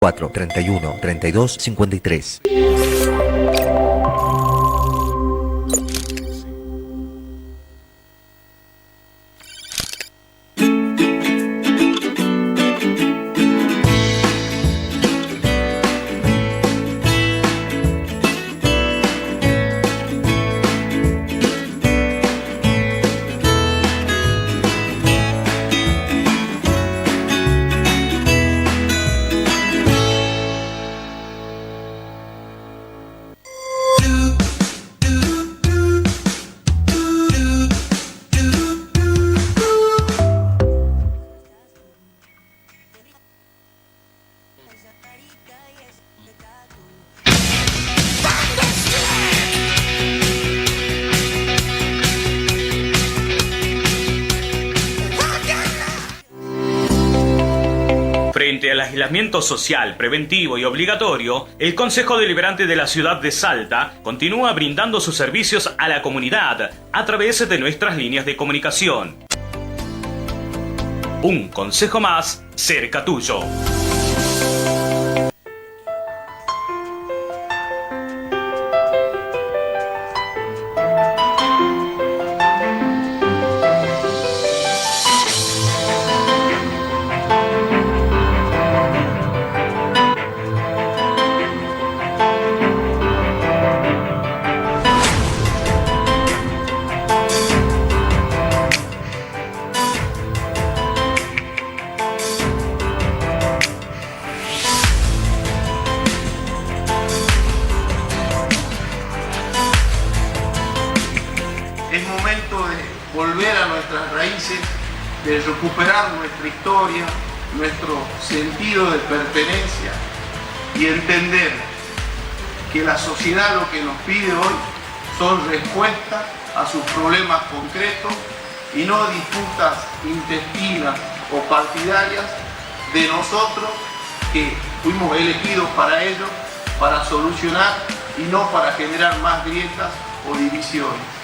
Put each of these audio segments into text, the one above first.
4 31 32 53. Frente al aislamiento social, preventivo y obligatorio, el Consejo Deliberante de la ciudad de Salta continúa brindando sus servicios a la comunidad a través de nuestras líneas de comunicación. Un consejo más cerca tuyo. Es momento de volver a nuestras raíces, de recuperar nuestra historia, nuestro sentido de pertenencia y entender que la sociedad lo que nos pide hoy son respuestas a sus problemas concretos y no disputas intestinas o partidarias de nosotros que fuimos elegidos para ello, para solucionar y no para generar más grietas o divisiones.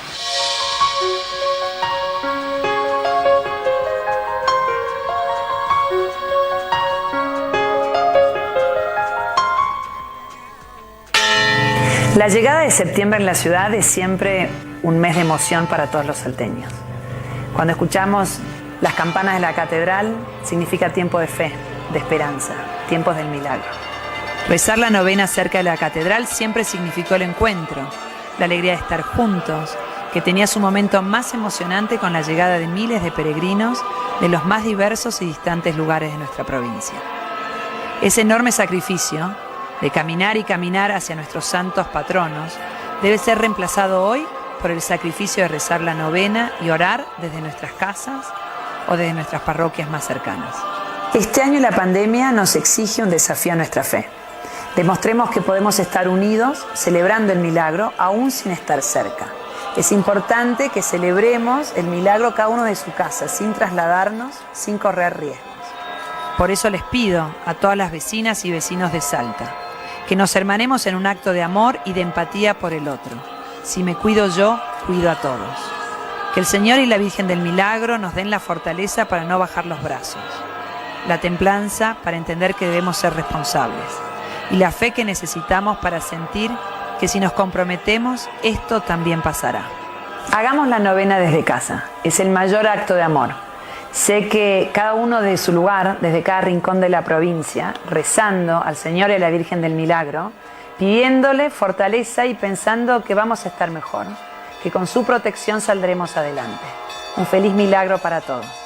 La llegada de septiembre en la ciudad es siempre un mes de emoción para todos los salteños. Cuando escuchamos las campanas de la catedral, significa tiempo de fe, de esperanza, tiempos del milagro. Rezar la novena cerca de la catedral siempre significó el encuentro, la alegría de estar juntos, que tenía su momento más emocionante con la llegada de miles de peregrinos de los más diversos y distantes lugares de nuestra provincia. Ese enorme sacrificio de caminar y caminar hacia nuestros santos patronos debe ser reemplazado hoy por el sacrificio de rezar la novena y orar desde nuestras casas o desde nuestras parroquias más cercanas. Este año la pandemia nos exige un desafío a nuestra fe. Demostremos que podemos estar unidos celebrando el milagro aún sin estar cerca. Es importante que celebremos el milagro cada uno de su casa, sin trasladarnos, sin correr riesgos. Por eso les pido a todas las vecinas y vecinos de Salta que nos hermanemos en un acto de amor y de empatía por el otro. Si me cuido yo, cuido a todos. Que el Señor y la Virgen del Milagro nos den la fortaleza para no bajar los brazos, la templanza para entender que debemos ser responsables y la fe que necesitamos para sentir que si nos comprometemos, esto también pasará. Hagamos la novena desde casa. Es el mayor acto de amor. Sé que cada uno de su lugar, desde cada rincón de la provincia, rezando al Señor y a la Virgen del Milagro, pidiéndole fortaleza y pensando que vamos a estar mejor, que con su protección saldremos adelante. Un feliz milagro para todos.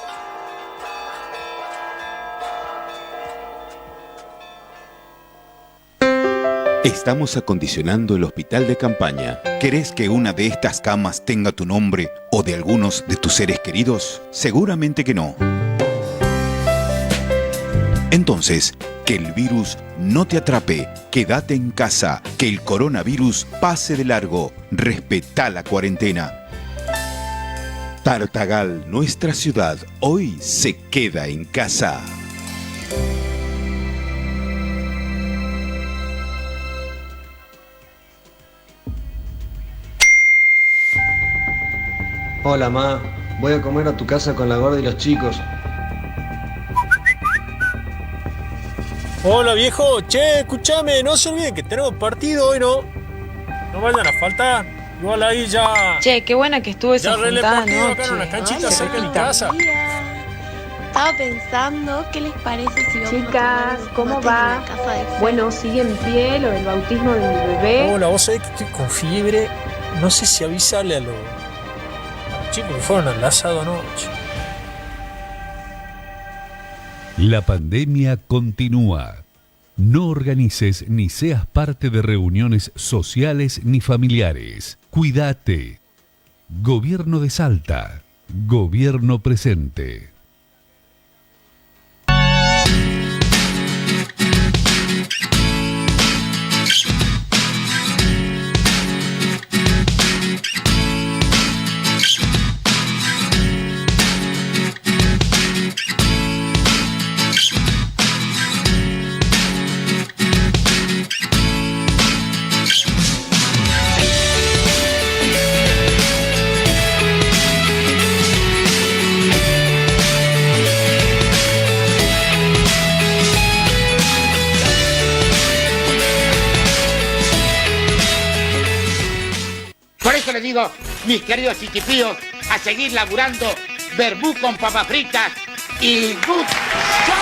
Estamos acondicionando el hospital de campaña. ¿Querés que una de estas camas tenga tu nombre o de algunos de tus seres queridos? Seguramente que no. Entonces, que el virus no te atrape. Quédate en casa. Que el coronavirus pase de largo. Respetá la cuarentena. Tartagal, nuestra ciudad, hoy se queda en casa. Hola, ma. Voy a comer a tu casa con la gorda y los chicos. Hola viejo, che, escúchame, no se olviden que tenemos partido hoy, ¿no? No vayan a faltar. Igual ahí ya. Che, qué buena que estuvo esa ya relé juntada partido acá en anoche. unas canchitas cerca de mi casa. Estaba pensando, ¿qué les parece si vamos Chicas, a tomar ¿cómo unos va? mates en la casa de Fer? Bueno, sigue en pie lo del bautismo de mi bebé. Hola, vos sabés que estoy con fiebre. No sé si avisarle a los chicos que fueron al asado anoche. La pandemia continúa. No organices ni seas parte de reuniones sociales ni familiares. Cuídate. Gobierno de Salta. Gobierno presente. Por eso les digo, mis queridos chiquipíos, a seguir laburando verbú con papas fritas y good show.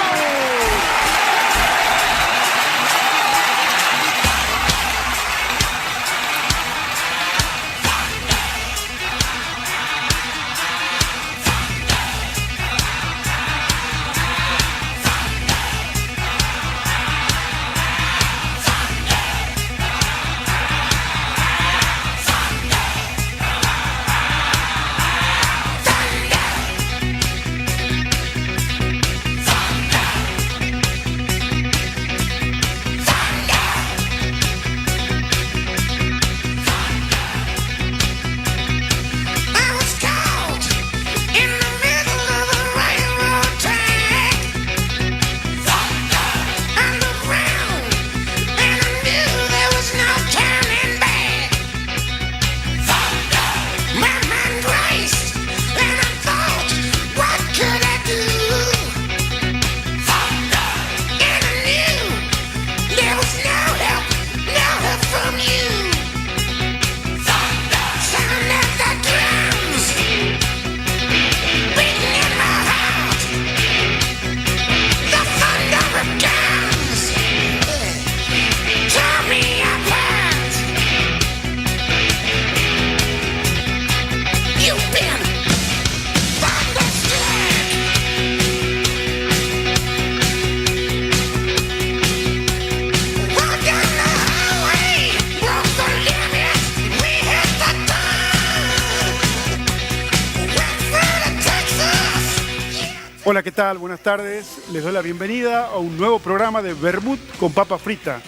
Hola, ¿qué tal? Buenas tardes. Les doy la bienvenida a un nuevo programa de Vermut con papa frita.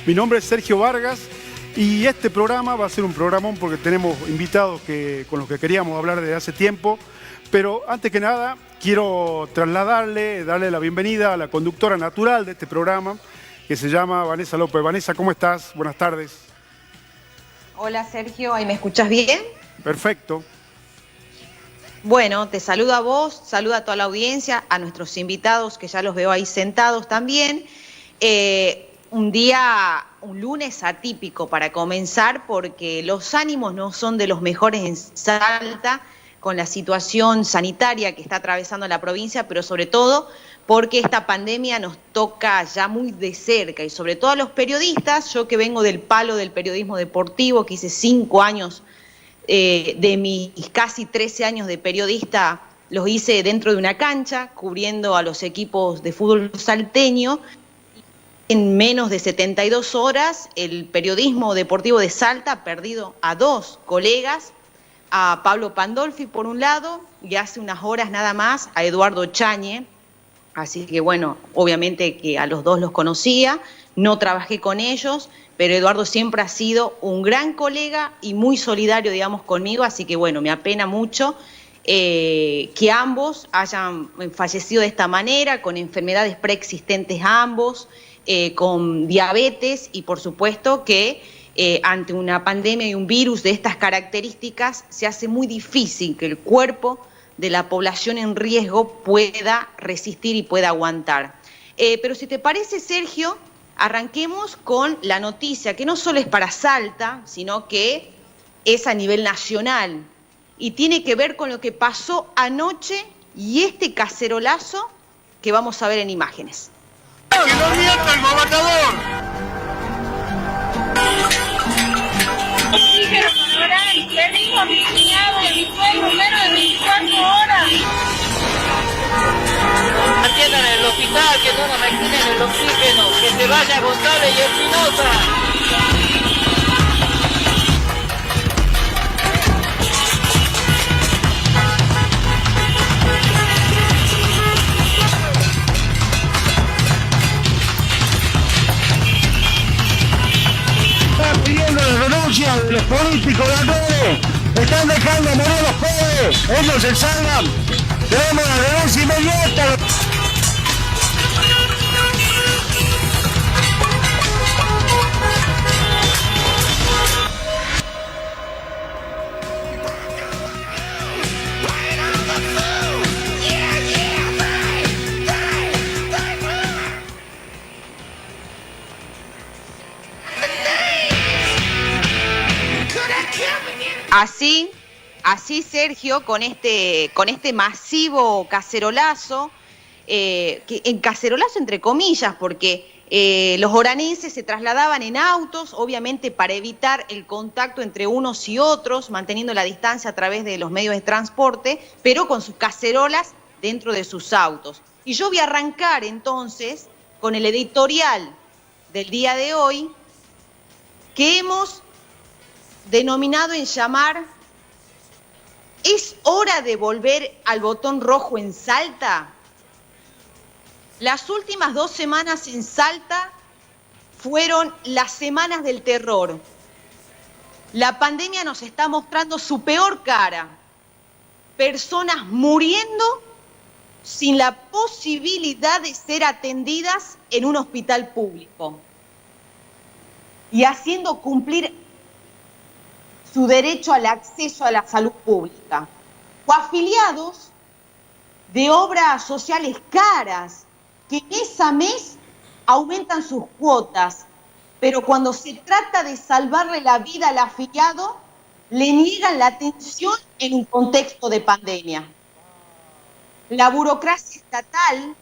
Mi nombre es Sergio Vargas y este programa va a ser un programón porque tenemos invitados con los que queríamos hablar desde hace tiempo. Pero antes que nada, quiero darle la bienvenida a la conductora natural de este programa, que se llama Vanessa López. Vanessa, ¿cómo estás? Buenas tardes. Hola Sergio, ¿ahí me escuchas bien? Perfecto. Bueno, te saludo a vos, saludo a toda la audiencia, a nuestros invitados que ya los veo ahí sentados también. Un lunes atípico para comenzar porque los ánimos no son de los mejores en Salta con la situación sanitaria que está atravesando la provincia, pero sobre todo porque esta pandemia nos toca ya muy de cerca y sobre todo a los periodistas, yo que vengo del palo del periodismo deportivo, que hice 5 años de mis casi 13 años de periodista, los hice dentro de una cancha, cubriendo a los equipos de fútbol salteño. En menos de 72 horas, el periodismo deportivo de Salta ha perdido a 2 colegas, a Pablo Pandolfi por un lado, y hace unas horas nada más a Eduardo Chañe. Así que bueno, obviamente que a los 2 los conocía, no trabajé con ellos, pero Eduardo siempre ha sido un gran colega y muy solidario, digamos, conmigo, así que bueno, me apena mucho que ambos hayan fallecido de esta manera, con enfermedades preexistentes ambos, con diabetes y por supuesto que ante una pandemia y un virus de estas características se hace muy difícil que el cuerpo de la población en riesgo pueda resistir y pueda aguantar. Pero si te parece, Sergio, arranquemos con la noticia, que no solo es para Salta, sino que es a nivel nacional y tiene que ver con lo que pasó anoche y este cacerolazo que vamos a ver en imágenes. ¡Que no mienta el gobernador! Oxígeno, Morán, perdimos a mi cuñado y a mi suegro en menos de 24 horas. Atiendan en el hospital, que no nos retiren el oxígeno, que se vaya González y Espinosa. Están pidiendo la renuncia de los políticos de acá. Están dejando morir a los pobres. Ellos se salgan. Queremos la renuncia inmediata. Así Sergio, con este masivo cacerolazo, en cacerolazo entre comillas, porque los oranenses se trasladaban en autos, obviamente para evitar el contacto entre unos y otros, manteniendo la distancia a través de los medios de transporte, pero con sus cacerolas dentro de sus autos. Y yo voy a arrancar entonces con el editorial del día de hoy, que hemos denominado en llamar ¿Es hora de volver al botón rojo en Salta? Las últimas 2 semanas en Salta fueron las semanas del terror. La pandemia nos está mostrando su peor cara. Personas muriendo sin la posibilidad de ser atendidas en un hospital público y haciendo cumplir su derecho al acceso a la salud pública, o afiliados de obras sociales caras que mes a mes aumentan sus cuotas, pero cuando se trata de salvarle la vida al afiliado, le niegan la atención en un contexto de pandemia. La burocracia estatal,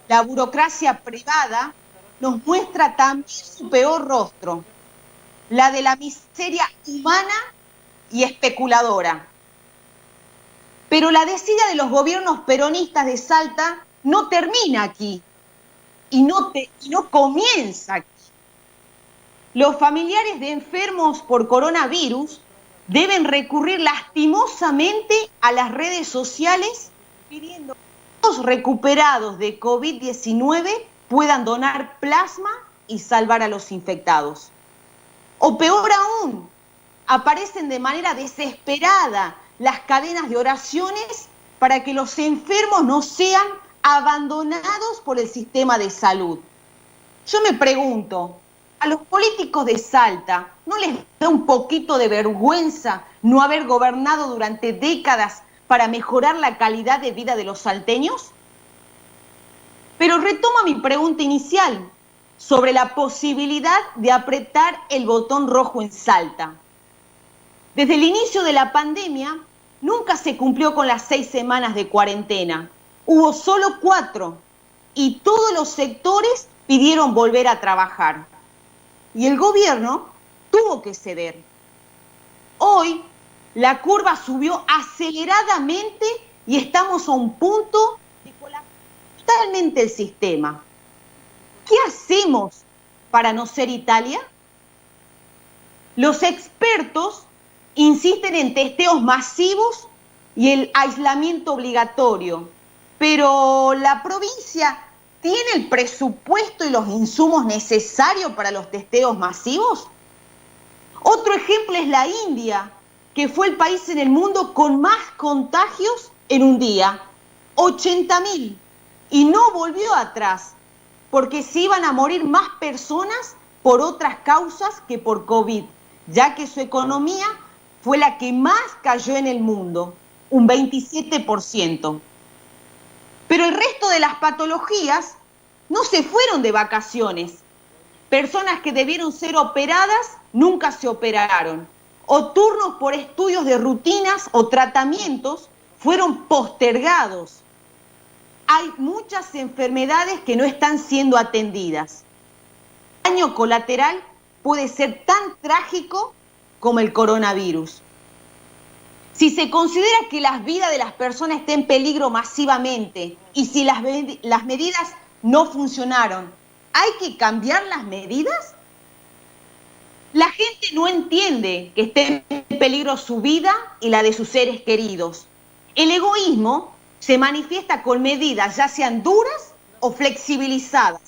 la burocracia privada, nos muestra también su peor rostro, la de la miseria humana y especuladora. Pero la desidia de los gobiernos peronistas de Salta no termina aquí y no comienza aquí. Los familiares de enfermos por coronavirus deben recurrir lastimosamente a las redes sociales pidiendo que los recuperados de COVID-19 puedan donar plasma y salvar a los infectados. O peor aún, aparecen de manera desesperada las cadenas de oraciones para que los enfermos no sean abandonados por el sistema de salud. Yo me pregunto, ¿a los políticos de Salta no les da un poquito de vergüenza no haber gobernado durante décadas para mejorar la calidad de vida de los salteños? Pero retomo mi pregunta inicial sobre la posibilidad de apretar el botón rojo en Salta. Desde el inicio de la pandemia, nunca se cumplió con las 6 semanas de cuarentena. Hubo solo 4 y todos los sectores pidieron volver a trabajar. Y el gobierno tuvo que ceder. Hoy, la curva subió aceleradamente y estamos a un punto de colapsar totalmente el sistema. ¿Qué hacemos para no ser Italia? Los expertos insisten en testeos masivos y el aislamiento obligatorio, pero la provincia ¿tiene el presupuesto y los insumos necesarios para los testeos masivos? Otro ejemplo es la India, que fue el país en el mundo con más contagios en un día, 80.000, y no volvió atrás, porque se iban a morir más personas por otras causas que por COVID, ya que su economía fue la que más cayó en el mundo, un 27%. Pero el resto de las patologías no se fueron de vacaciones. Personas que debieron ser operadas nunca se operaron. O turnos por estudios de rutinas o tratamientos fueron postergados. Hay muchas enfermedades que no están siendo atendidas. El daño colateral puede ser tan trágico como el coronavirus. Si se considera que las vidas de las personas están en peligro masivamente y si las medidas no funcionaron, ¿hay que cambiar las medidas? La gente no entiende que esté en peligro su vida y la de sus seres queridos. El egoísmo se manifiesta con medidas ya sean duras o flexibilizadas,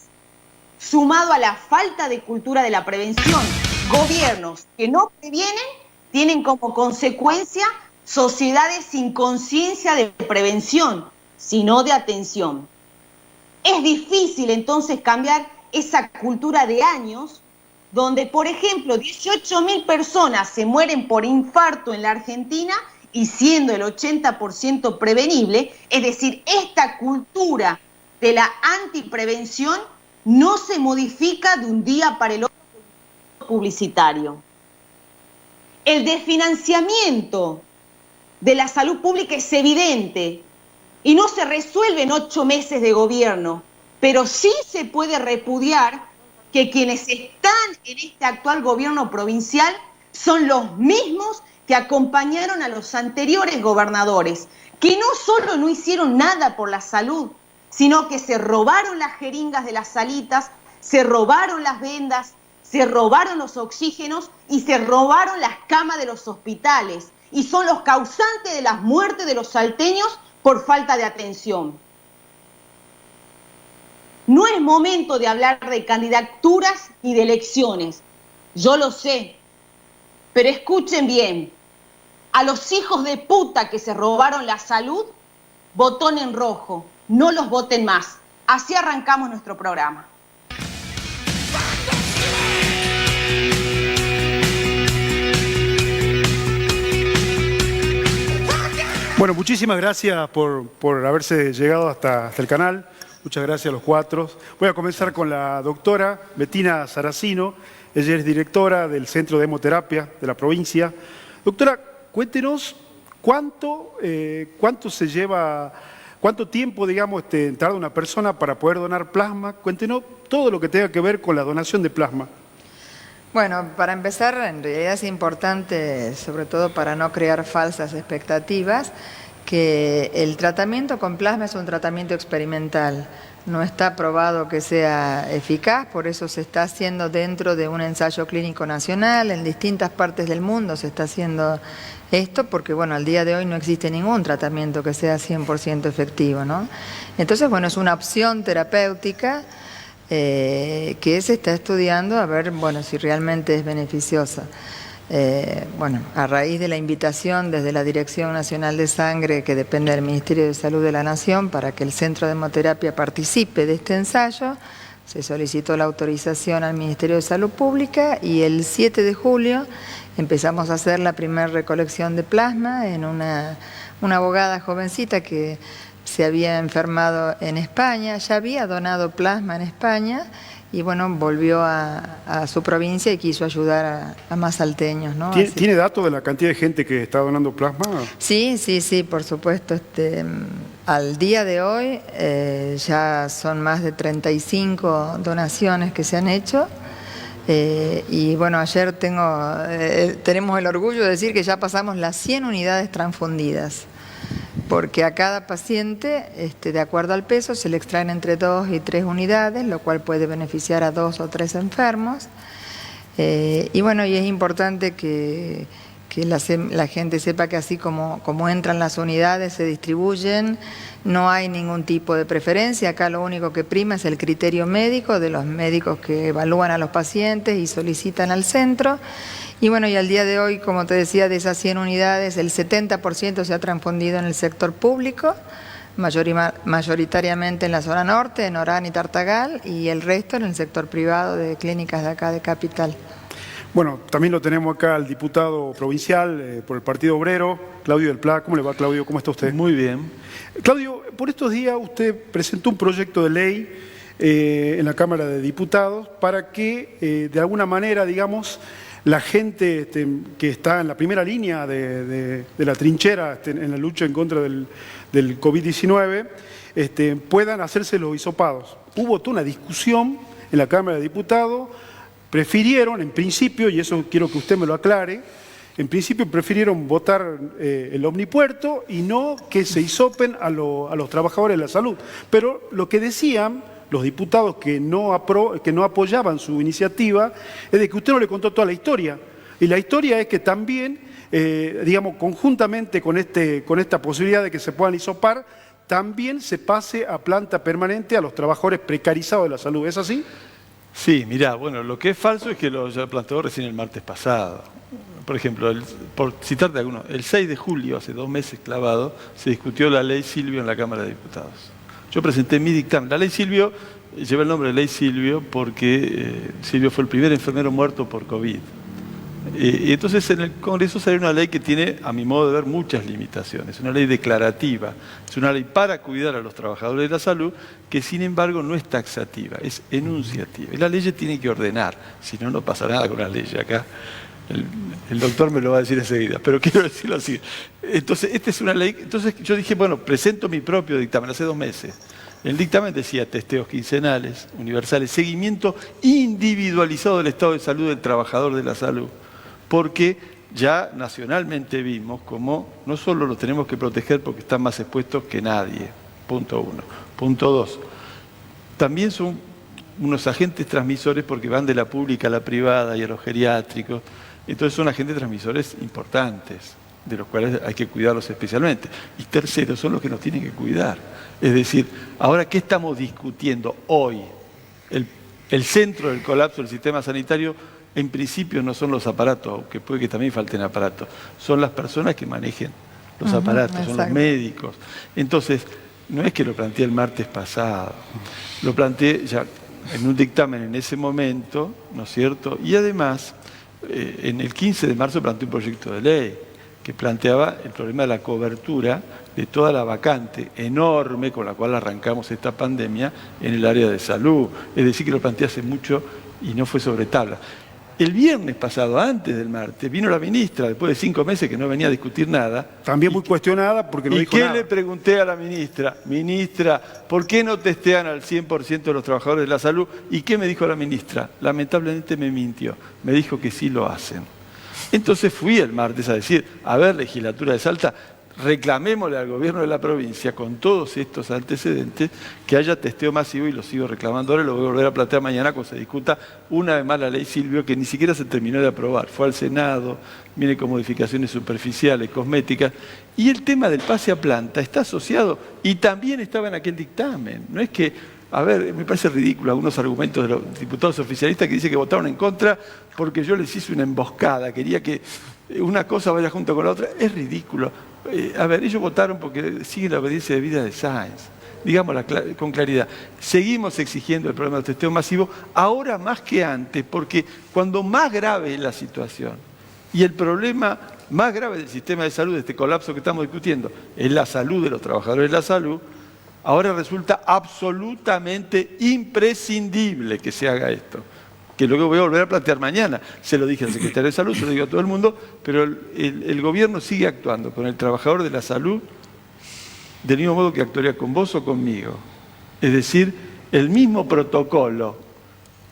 sumado a la falta de cultura de la prevención. Gobiernos que no previenen tienen como consecuencia sociedades sin conciencia de prevención, sino de atención. Es difícil entonces cambiar esa cultura de años donde, por ejemplo, 18.000 personas se mueren por infarto en la Argentina y siendo el 80% prevenible, es decir, esta cultura de la antiprevención no se modifica de un día para el otro publicitario. El desfinanciamiento de la salud pública es evidente y no se resuelve en 8 meses de gobierno, pero sí se puede repudiar que quienes están en este actual gobierno provincial son los mismos que acompañaron a los anteriores gobernadores, que no solo no hicieron nada por la salud, sino que se robaron las jeringas de las salitas, se robaron las vendas, se robaron los oxígenos y se robaron las camas de los hospitales. Y son los causantes de las muertes de los salteños por falta de atención. No es momento de hablar de candidaturas y de elecciones. Yo lo sé. Pero escuchen bien. A los hijos de puta que se robaron la salud, botón en rojo. No los voten más. Así arrancamos nuestro programa. Bueno, muchísimas gracias por haberse llegado hasta el canal. Muchas gracias a los cuatro. Voy a comenzar con la doctora Bettina Saracino. Ella es directora del Centro de Hemoterapia de la provincia. Doctora, cuéntenos cuánto se lleva, cuánto tiempo, digamos, tarda una persona para poder donar plasma. Cuéntenos todo lo que tenga que ver con la donación de plasma. Bueno, para empezar, en realidad es importante, sobre todo para no crear falsas expectativas, que el tratamiento con plasma es un tratamiento experimental. No está probado que sea eficaz, por eso se está haciendo dentro de un ensayo clínico nacional. En distintas partes del mundo se está haciendo esto porque, bueno, al día de hoy no existe ningún tratamiento que sea 100% efectivo, ¿no? Entonces, bueno, es una opción terapéutica que se está estudiando a ver, bueno, si realmente es beneficiosa. Bueno, a raíz de la invitación desde la Dirección Nacional de Sangre, que depende del Ministerio de Salud de la Nación, para que el Centro de Hemoterapia participe de este ensayo, se solicitó la autorización al Ministerio de Salud Pública y el 7 de julio empezamos a hacer la primera recolección de plasma en una abogada jovencita que se había enfermado en España, ya había donado plasma en España y bueno, volvió a su provincia y quiso ayudar a más salteños, ¿no? ¿Tiene datos de la cantidad de gente que está donando plasma? Sí, por supuesto. Al día de hoy ya son más de 35 donaciones que se han hecho. Y bueno, ayer tenemos el orgullo de decir que ya pasamos las 100 unidades transfundidas. Porque a cada paciente, de acuerdo al peso, se le extraen entre 2 y 3 unidades, lo cual puede beneficiar a 2 o 3 enfermos. Y bueno, y es importante que la gente sepa que así como entran las unidades, se distribuyen, no hay ningún tipo de preferencia. Acá lo único que prima es el criterio médico de los médicos que evalúan a los pacientes y solicitan al centro. Y bueno, y al día de hoy, como te decía, de esas 100 unidades, el 70% se ha transfundido en el sector público, mayoritariamente en la zona norte, en Orán y Tartagal, y el resto en el sector privado de clínicas de acá de Capital. Bueno, también lo tenemos acá al diputado provincial por el Partido Obrero, Claudio del Pla. ¿Cómo le va, Claudio? ¿Cómo está usted? Muy bien. Claudio, por estos días usted presentó un proyecto de ley en la Cámara de Diputados para que de alguna manera, digamos, la gente que está en la primera línea de la trinchera en la lucha en contra del COVID-19 puedan hacerse los hisopados. Hubo toda una discusión en la Cámara de Diputados, prefirieron en principio, y eso quiero que usted me lo aclare, en principio prefirieron votar el omnipuerto y no que se hisopen a los trabajadores de la salud. Pero lo que decían los diputados que no apoyaban su iniciativa es de que usted no le contó toda la historia. Y la historia es que también, digamos, conjuntamente con esta posibilidad de que se puedan hisopar, también se pase a planta permanente a los trabajadores precarizados de la salud. ¿Es así? Sí, mirá, bueno, lo que es falso es que lo planteó recién el martes pasado. Por ejemplo, por citarte alguno, el 6 de julio, hace 2 meses clavado, se discutió la ley Silvio en la Cámara de Diputados. Yo presenté mi dictamen. La ley Silvio lleva el nombre de ley Silvio porque Silvio fue el primer enfermero muerto por COVID. Y entonces en el Congreso salió una ley que tiene, a mi modo de ver, muchas limitaciones. Una ley declarativa, es una ley para cuidar a los trabajadores de la salud, que sin embargo no es taxativa, es enunciativa. Y la ley tiene que ordenar, si no, no pasa nada con la ley acá. El doctor me lo va a decir enseguida, pero quiero decirlo así. Entonces, esta es una ley. Entonces yo dije, bueno, presento mi propio dictamen, hace 2 meses. El dictamen decía testeos quincenales, universales, seguimiento individualizado del estado de salud del trabajador de la salud. Porque ya nacionalmente vimos cómo no solo los tenemos que proteger porque están más expuestos que nadie, punto 1. Punto 2, también son unos agentes transmisores porque van de la pública a la privada y a los geriátricos. Entonces son agentes transmisores importantes, de los cuales hay que cuidarlos especialmente. Y tercero, son los que nos tienen que cuidar. Es decir, ahora, ¿qué estamos discutiendo hoy? El centro del colapso del sistema sanitario, en principio, no son los aparatos, aunque puede que también falten aparatos. Son las personas que manejen los aparatos, son los médicos. Entonces, no es que lo planteé el martes pasado, lo planteé ya en un dictamen en ese momento, ¿no es cierto? Y además, en el 15 de marzo planteé un proyecto de ley que planteaba el problema de la cobertura de toda la vacante enorme con la cual arrancamos esta pandemia en el área de salud. Es decir, que lo planteé hace mucho y no fue sobre tabla. El viernes pasado, antes del martes, vino la ministra, después de 5 meses que no venía a discutir nada. También muy cuestionada porque no dijo nada. ¿Y qué le pregunté a la ministra? Ministra, ¿por qué no testean al 100% de los trabajadores de la salud? ¿Y qué me dijo la ministra? Lamentablemente me mintió. Me dijo que sí lo hacen. Entonces fui el martes a decir, a ver, legislatura de Salta, reclamémosle al gobierno de la provincia, con todos estos antecedentes, que haya testeo masivo, y lo sigo reclamando ahora, y lo voy a volver a plantear mañana cuando se discuta una vez más la ley Silvio, que ni siquiera se terminó de aprobar. Fue al Senado, viene con modificaciones superficiales, cosméticas, y el tema del pase a planta está asociado, y también estaba en aquel dictamen. No es que, a ver, me parece ridículo algunos argumentos de los diputados oficialistas que dicen que votaron en contra porque yo les hice una emboscada, quería que una cosa vaya junto con la otra. Es ridículo. A ver, ellos votaron porque siguen la obediencia de vida de Sáenz. Digámoslo con claridad. Seguimos exigiendo el problema del testeo masivo, ahora más que antes, porque cuando más grave es la situación y el problema más grave del sistema de salud, de este colapso que estamos discutiendo, es la salud de los trabajadores de la salud, ahora resulta absolutamente imprescindible que se haga esto. Que luego voy a volver a plantear mañana. Se lo dije al secretario de Salud, se lo digo a todo el mundo, pero el gobierno sigue actuando con el trabajador de la salud del mismo modo que actuaría con vos o conmigo. Es decir, el mismo protocolo.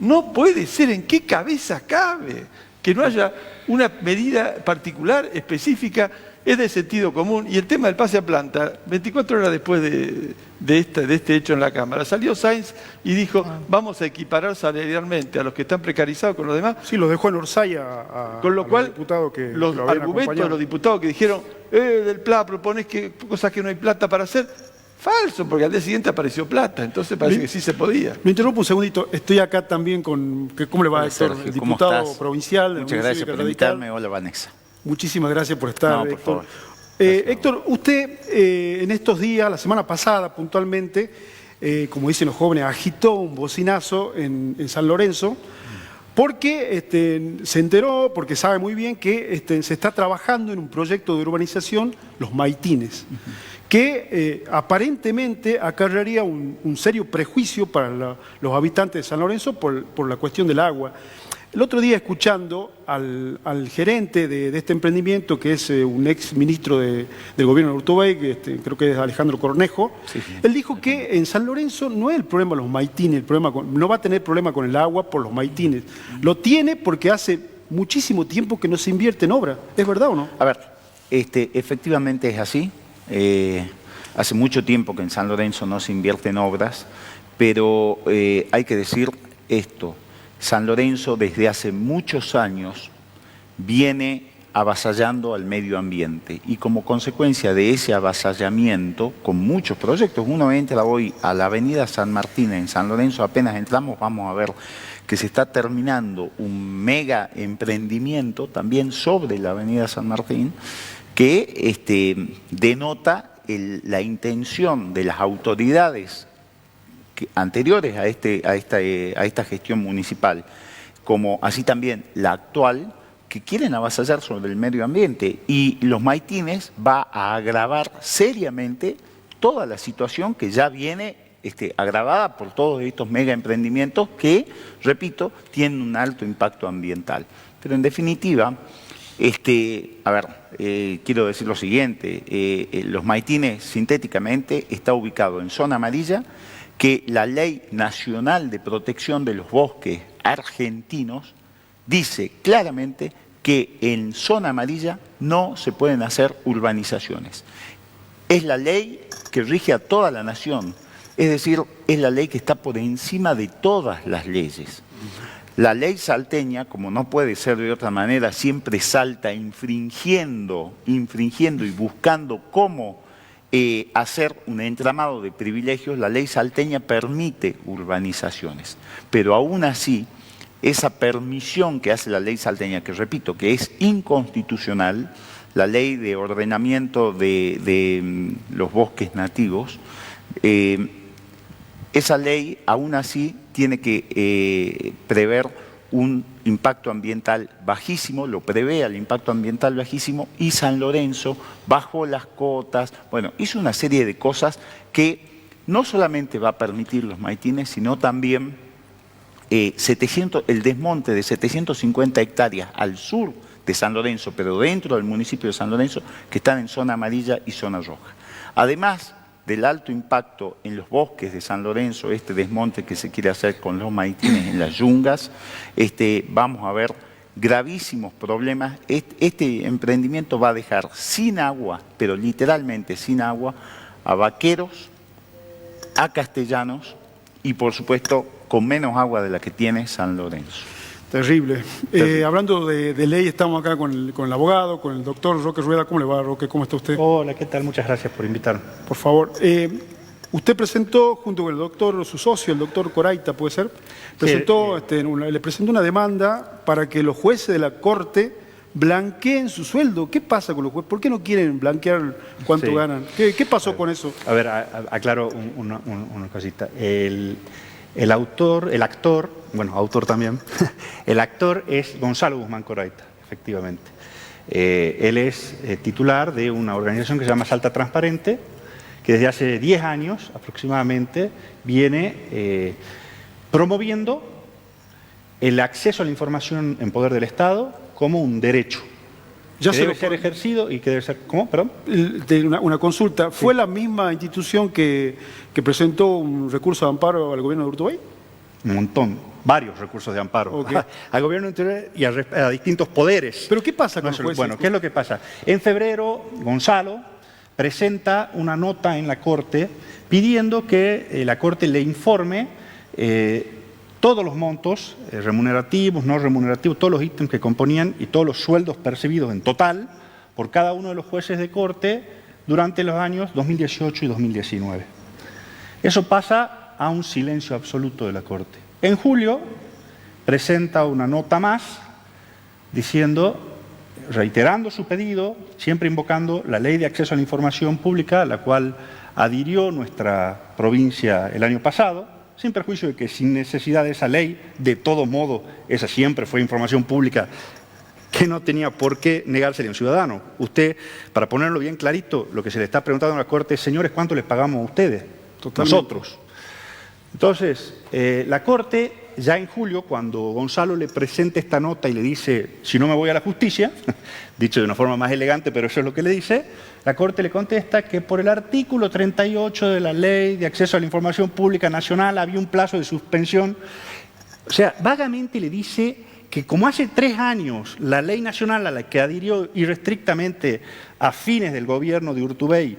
No puede ser, ¿en qué cabeza cabe que no haya una medida particular, específica? Es de sentido común. Y el tema del pase a planta, 24 horas después de este hecho en la Cámara, salió Sáenz y dijo, vamos a equiparar salarialmente a los que están precarizados con los demás. Sí, lo dejó en Orsaya con lo cual, los argumentos de los diputados que dijeron, del PLA propones cosas que no hay plata para hacer. Falso, porque al día siguiente apareció plata, entonces parece que sí se podía. Me interrumpo un segundito, estoy acá también con, ¿cómo le va, Héctor? El diputado provincial. Muchas gracias por invitarme. Hola, Vanessa. Muchísimas gracias por estar, no, por Héctor. Favor. Héctor, usted en estos días, la semana pasada puntualmente, como dicen los jóvenes, agitó un bocinazo en San Lorenzo, porque se enteró, porque sabe muy bien que se está trabajando en un proyecto de urbanización, Los Maitines, que aparentemente acarrearía un serio prejuicio para los habitantes de San Lorenzo por la cuestión del agua. El otro día, escuchando al gerente de este emprendimiento, que es un ex ministro del gobierno de Urtubey, creo que es Alejandro Cornejo, él dijo que en San Lorenzo no es el problema los maitines, no va a tener problema con el agua por los maitines. Lo tiene porque hace muchísimo tiempo que no se invierte en obra. ¿Es verdad o no? A ver, efectivamente es así. Hace mucho tiempo que en San Lorenzo no se invierte en obras, pero hay que decir esto. San Lorenzo desde hace muchos años viene avasallando al medio ambiente y como consecuencia de ese avasallamiento, con muchos proyectos, uno entra hoy a la avenida San Martín en San Lorenzo, apenas entramos vamos a ver que se está terminando un mega emprendimiento también sobre la avenida San Martín que denota la intención de las autoridades anteriores a esta gestión municipal, como así también la actual, que quieren avasallar sobre el medio ambiente. Y los maitines va a agravar seriamente toda la situación que ya viene agravada por todos estos mega emprendimientos que, repito, tienen un alto impacto ambiental. Pero en definitiva, quiero decir lo siguiente, los maitines sintéticamente está ubicado en zona amarilla, que la Ley Nacional de Protección de los Bosques argentinos dice claramente que en zona amarilla no se pueden hacer urbanizaciones. Es la ley que rige a toda la nación, es decir, es la ley que está por encima de todas las leyes. La ley salteña, como no puede ser de otra manera, siempre salta infringiendo y buscando cómo hacer un entramado de privilegios. La ley salteña permite urbanizaciones, pero aún así, esa permisión que hace la ley salteña, que repito, que es inconstitucional, la ley de ordenamiento de los bosques nativos, esa ley aún así tiene que prever un impacto ambiental bajísimo, lo prevé el impacto ambiental bajísimo, y San Lorenzo bajó las cotas, bueno, hizo una serie de cosas que no solamente va a permitir los maitines, sino también el desmonte de 750 hectáreas al sur de San Lorenzo, pero dentro del municipio de San Lorenzo, que están en zona amarilla y zona roja. Además del alto impacto en los bosques de San Lorenzo, este desmonte que se quiere hacer con los maitines en las yungas, vamos a ver gravísimos problemas. Este emprendimiento va a dejar sin agua, pero literalmente sin agua, a vaqueros, a castellanos y por supuesto con menos agua de la que tiene San Lorenzo. Terrible. Hablando de ley, estamos acá con el abogado, con el doctor Roque Rueda. ¿Cómo le va, Roque? ¿Cómo está usted? Hola, ¿qué tal? Muchas gracias por invitarme. Por favor. Usted presentó, junto con el doctor, su socio, el doctor Coraita, ¿puede ser? Presentó, le presentó una demanda para que los jueces de la Corte blanqueen su sueldo. ¿Qué pasa con los jueces? ¿Por qué no quieren blanquear cuánto ganan? ¿Qué pasó con eso? A ver, aclaro una cosita. El actor, bueno, autor también, el actor es Gonzalo Guzmán Coraita, efectivamente. Él es titular de una organización que se llama Salta Transparente, que desde hace 10 años aproximadamente viene promoviendo el acceso a la información en poder del Estado como un derecho. Que debe ser ejercido y que debe ser... ¿Cómo? Perdón. Una consulta. ¿Fue la misma institución que presentó un recurso de amparo al gobierno de Urtubey? Un montón, varios recursos de amparo. Okay. Al gobierno interior y a distintos poderes. ¿Pero qué pasa con los jueces? Bueno, ¿qué es lo que pasa? En febrero, Gonzalo presenta una nota en la Corte pidiendo que la Corte le informe todos los montos remunerativos, no remunerativos, todos los ítems que componían y todos los sueldos percibidos en total por cada uno de los jueces de Corte durante los años 2018 y 2019. Eso pasa a un silencio absoluto de la Corte. En julio presenta una nota más diciendo, reiterando su pedido, siempre invocando la Ley de Acceso a la Información Pública, a la cual adhirió nuestra provincia el año pasado, sin perjuicio de que sin necesidad de esa ley, de todo modo, esa siempre fue información pública que no tenía por qué negársele a un ciudadano. Usted, para ponerlo bien clarito, lo que se le está preguntando a la Corte es, señores, ¿cuánto les pagamos a ustedes? Totalmente. Nosotros. Entonces, la Corte, ya en julio, cuando Gonzalo le presenta esta nota y le dice, si no me voy a la justicia, dicho de una forma más elegante, pero eso es lo que le dice, la Corte le contesta que por el artículo 38 de la Ley de Acceso a la Información Pública Nacional había un plazo de suspensión. O sea, vagamente le dice que como hace 3 años la ley nacional a la que adhirió irrestrictamente a fines del gobierno de Urtubey,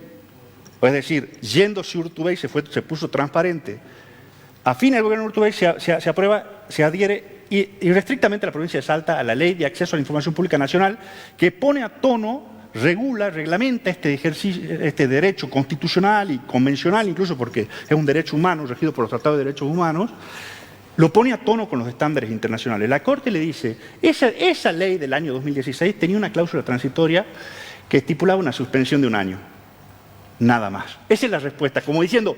es decir, yéndose Urtubey se puso transparente, a fines del gobierno de Urtubey se aprueba, se adhiere irrestrictamente a la provincia de Salta a la Ley de Acceso a la Información Pública Nacional, que pone a tono, regula, reglamenta este derecho constitucional y convencional, incluso porque es un derecho humano regido por los tratados de derechos humanos, lo pone a tono con los estándares internacionales. La Corte le dice, esa ley del año 2016 tenía una cláusula transitoria que estipulaba una suspensión de 1 año. Nada más. Esa es la respuesta, como diciendo,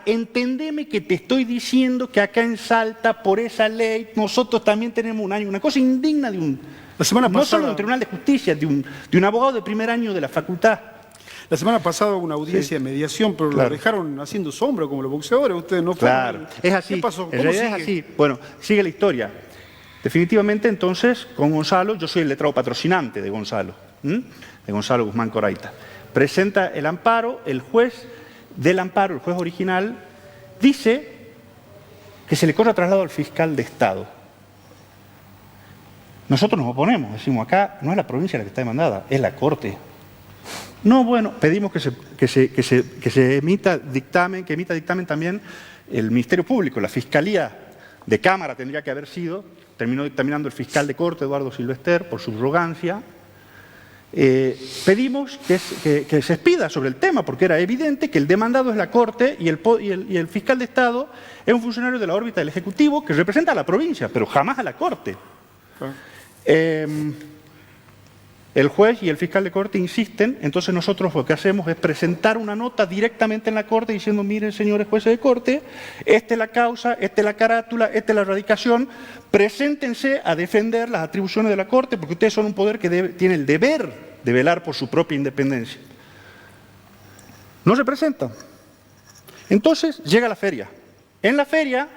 entendeme que te estoy diciendo que acá en Salta, por esa ley, nosotros también tenemos 1 año. Una cosa indigna de La semana no pasada, solo de un tribunal de justicia, de un abogado de primer año de la facultad. La semana pasada hubo una audiencia de mediación, pero Claro. lo dejaron haciendo sombra como los boxeadores. Ustedes no fueron. Claro, es así. ¿Qué pasó? En ¿Cómo realidad sigue? es así. Bueno, sigue la historia. Definitivamente, entonces, con Gonzalo, yo soy el letrado patrocinante de Gonzalo, de Gonzalo Guzmán Coraita. Presenta el amparo, el juez del amparo, el juez original, dice que se le corre traslado al fiscal de Estado. Nosotros nos oponemos, decimos, acá no es la provincia la que está demandada, es la Corte. No, bueno, pedimos que se emita dictamen, que emita dictamen también el Ministerio Público, la Fiscalía de Cámara tendría que haber sido, terminó dictaminando el fiscal de Corte, Eduardo Silvester, por subrogancia. Pedimos que se expida sobre el tema, porque era evidente que el demandado es la Corte y el fiscal de Estado es un funcionario de la órbita del Ejecutivo que representa a la provincia, pero jamás a la Corte. El juez y el fiscal de Corte insisten, entonces nosotros lo que hacemos es presentar una nota directamente en la Corte diciendo, miren señores jueces de Corte, esta es la causa, esta es la carátula, esta es la radicación, preséntense a defender las atribuciones de la Corte porque ustedes son un poder que tiene el deber de velar por su propia independencia. No se presentan. Entonces llega la feria. En la feria,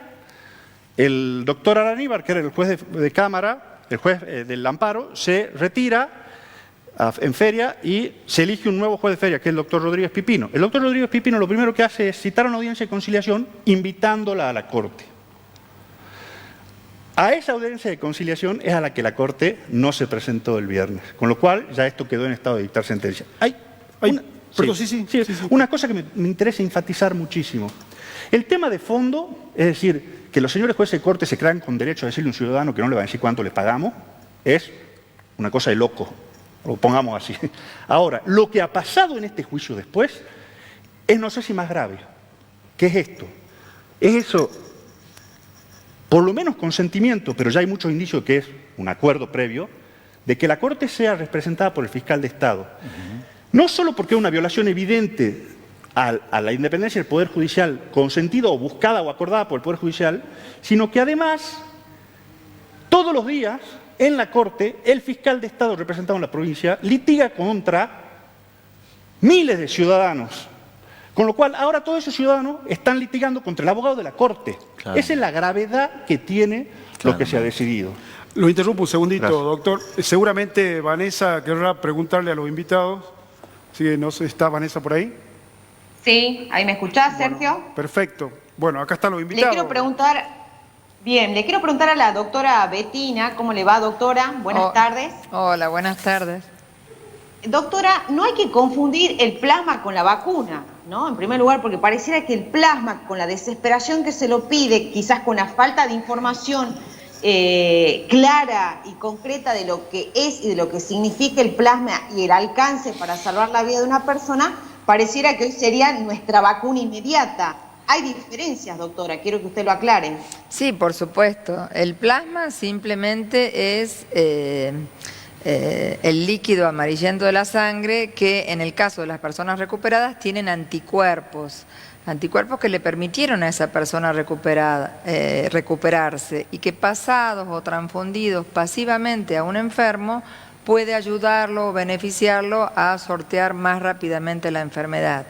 el doctor Araníbar, que era el juez de Cámara, el juez del amparo, se retira en feria y se elige un nuevo juez de feria, que es el doctor Rodríguez Pipino. El doctor Rodríguez Pipino lo primero que hace es citar una audiencia de conciliación invitándola a la Corte. A esa audiencia de conciliación es a la que la Corte no se presentó el viernes, con lo cual ya esto quedó en estado de dictar sentencia. Una cosa que me interesa enfatizar muchísimo. El tema de fondo, es decir, que los señores jueces de Corte se crean con derecho a decirle a un ciudadano que no le va a decir cuánto le pagamos, es una cosa de loco. Lo pongamos así. Ahora, lo que ha pasado en este juicio después es, no sé si más grave. ¿Qué es esto? Es eso, por lo menos consentimiento, pero ya hay muchos indicios que es un acuerdo previo, de que la Corte sea representada por el fiscal de Estado. No solo porque es una violación evidente a la independencia del Poder Judicial, consentida o buscada o acordada por el Poder Judicial, sino que además, todos los días, en la Corte, el fiscal de Estado representado en la provincia litiga contra miles de ciudadanos. Con lo cual, ahora todos esos ciudadanos están litigando contra el abogado de la Corte. Claro. Esa es la gravedad que tiene lo que se ha decidido. Lo interrumpo un segundito, Gracias. doctor. Seguramente Vanessa querrá preguntarle a los invitados. ¿Sí, no sé, está Vanessa por ahí? Sí, ahí me escuchás, Sergio. Perfecto. Bueno, acá están los Le invitados. quiero preguntar a la doctora Bettina, ¿cómo le va, doctora? Buenas tardes. Hola, buenas tardes. Doctora, no hay que confundir el plasma con la vacuna, ¿no? En primer lugar, porque pareciera que el plasma, con la desesperación que se lo pide, quizás con la falta de información clara y concreta de lo que es y de lo que significa el plasma y el alcance para salvar la vida de una persona, pareciera que hoy sería nuestra vacuna inmediata. Hay diferencias, doctora, quiero que usted lo aclare. Sí, por supuesto. El plasma simplemente es el líquido amarillento de la sangre que en el caso de las personas recuperadas tienen anticuerpos anticuerpos que le permitieron a esa persona recuperarse y que pasados o transfundidos pasivamente a un enfermo puede ayudarlo o beneficiarlo a sortear más rápidamente la enfermedad.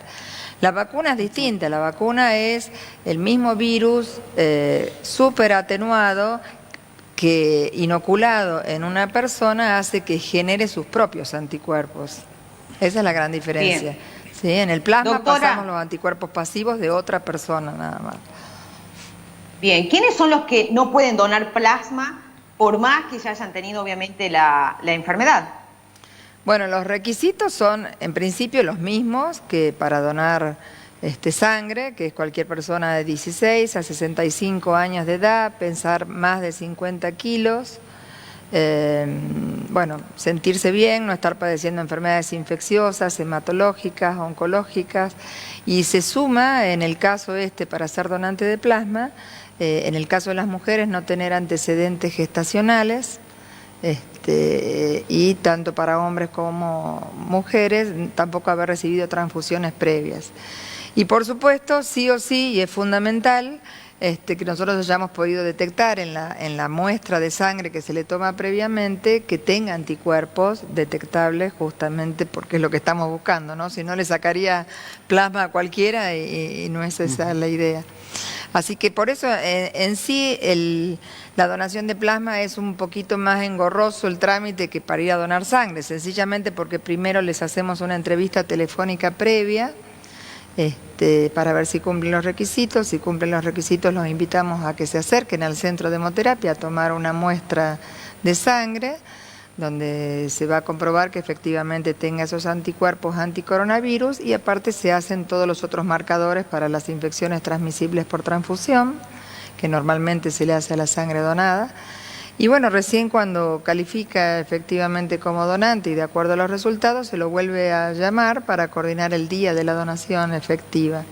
La vacuna es distinta, la vacuna es el mismo virus súper atenuado que inoculado en una persona hace que genere sus propios anticuerpos. Esa es la gran diferencia. Bien. ¿Sí? En el plasma Doctora, pasamos los anticuerpos pasivos de otra persona nada más. Bien, ¿quiénes son los que no pueden donar plasma por más que ya hayan tenido obviamente la enfermedad? Bueno, los requisitos son en principio los mismos que para donar sangre, que es cualquier persona de 16 a 65 años de edad, pesar más de 50 kilos, bueno, sentirse bien, no estar padeciendo enfermedades infecciosas, hematológicas, oncológicas, y se suma en el caso para ser donante de plasma, en el caso de las mujeres no tener antecedentes gestacionales, y tanto para hombres como mujeres tampoco haber recibido transfusiones previas. Y por supuesto, sí o sí, y es fundamental, que nosotros hayamos podido detectar en la muestra de sangre que se le toma previamente, que tenga anticuerpos detectables justamente porque es lo que estamos buscando, ¿no? Si no le sacaría plasma a cualquiera y no es esa la idea. Así que por eso en sí la donación de plasma es un poquito más engorroso el trámite que para ir a donar sangre, sencillamente porque primero les hacemos una entrevista telefónica previa, para ver si cumplen los requisitos. Si cumplen los requisitos los invitamos a que se acerquen al centro de hemoterapia a tomar una muestra de sangre donde se va a comprobar que efectivamente tenga esos anticuerpos anticoronavirus y aparte se hacen todos los otros marcadores para las infecciones transmisibles por transfusión que normalmente se le hace a la sangre donada. Y bueno, recién cuando califica efectivamente como donante y de acuerdo a los resultados se lo vuelve a llamar para coordinar el día de la donación efectiva.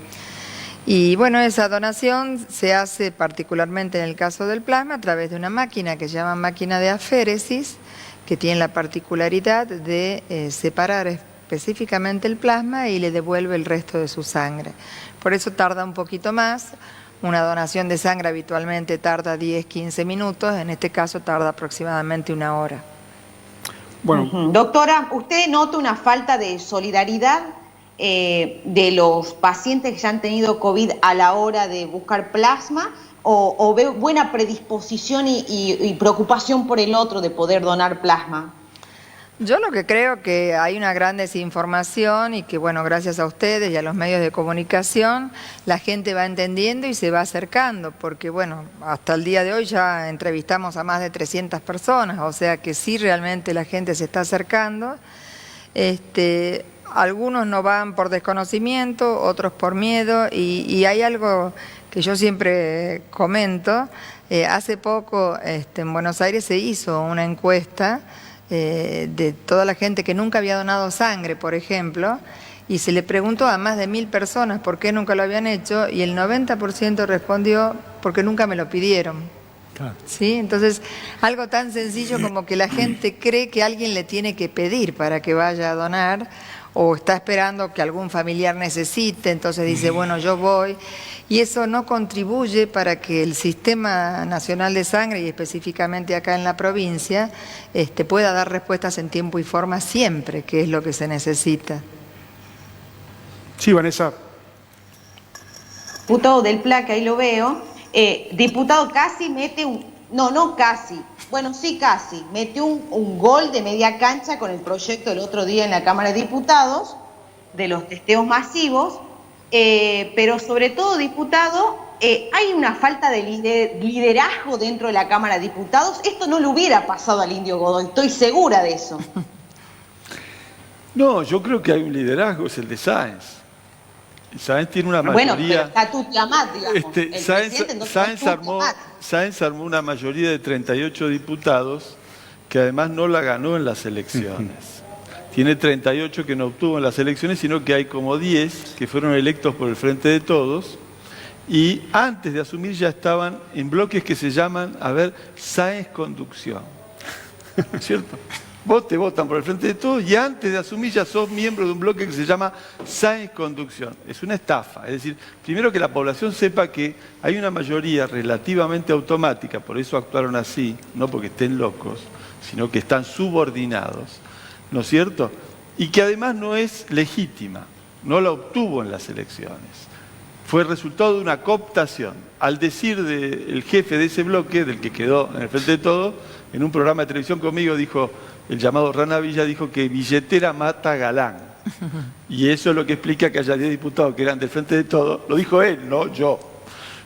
Y bueno, esa donación se hace particularmente en el caso del plasma a través de una máquina que se llama máquina de aféresis, que tiene la particularidad de separar específicamente el plasma y le devuelve el resto de su sangre. Por eso tarda un poquito más. Una donación de sangre habitualmente tarda 10-15 minutos, en este caso tarda aproximadamente 1 hora. Bueno. Doctora, ¿usted nota una falta de solidaridad de los pacientes que ya han tenido COVID a la hora de buscar plasma o ve buena predisposición y preocupación por el otro de poder donar plasma? Yo lo que creo que hay una gran desinformación y que, bueno, gracias a ustedes y a los medios de comunicación, la gente va entendiendo y se va acercando, porque, bueno, hasta el día de hoy ya entrevistamos a más de 300 personas, o sea que sí realmente la gente se está acercando. Algunos no van por desconocimiento, otros por miedo, y hay algo que yo siempre comento. Hace poco en Buenos Aires se hizo una encuesta de toda la gente que nunca había donado sangre, por ejemplo, y se le preguntó a más de 1000 personas por qué nunca lo habían hecho, y el 90% respondió porque nunca me lo pidieron. Claro. ¿Sí? Entonces, algo tan sencillo como que la gente cree que alguien le tiene que pedir para que vaya a donar, o está esperando que algún familiar necesite, entonces dice, bueno, yo voy, y eso no contribuye para que el Sistema Nacional de Sangre, y específicamente acá en la provincia, pueda dar respuestas en tiempo y forma siempre, que es lo que se necesita. Sí, Vanessa. Diputado del PLA, que ahí lo veo, diputado casi mete metió un gol de media cancha con el proyecto el otro día en la Cámara de Diputados, de los testeos masivos, pero sobre todo, diputado, hay una falta de liderazgo dentro de la Cámara de Diputados. Esto no le hubiera pasado al Indio Godoy, estoy segura de eso. No, yo creo que hay un liderazgo, es el de Sáenz. Sáenz tiene una mayoría... Bueno, pero está Tuti Amat, digamos. Sáenz armó una mayoría de 38 diputados que además no la ganó en las elecciones. Tiene 38 que no obtuvo en las elecciones, sino que hay como 10 que fueron electos por el Frente de Todos y antes de asumir ya estaban en bloques que se llaman, Sáenz Conducción. ¿Cierto? Vos te votan por el Frente de Todos y antes de asumir ya sos miembro de un bloque que se llama Sáenz Conducción. Es una estafa. Es decir, primero que la población sepa que hay una mayoría relativamente automática, por eso actuaron así, no porque estén locos, sino que están subordinados, ¿no es cierto? Y que además no es legítima, no la obtuvo en las elecciones. Fue resultado de una cooptación. Al decir del jefe de ese bloque, del que quedó en el Frente de Todos, en un programa de televisión conmigo dijo, el llamado Rana Villa dijo que billetera mata galán. Y eso es lo que explica que haya 10 diputados que eran del Frente de Todos, lo dijo él, no yo,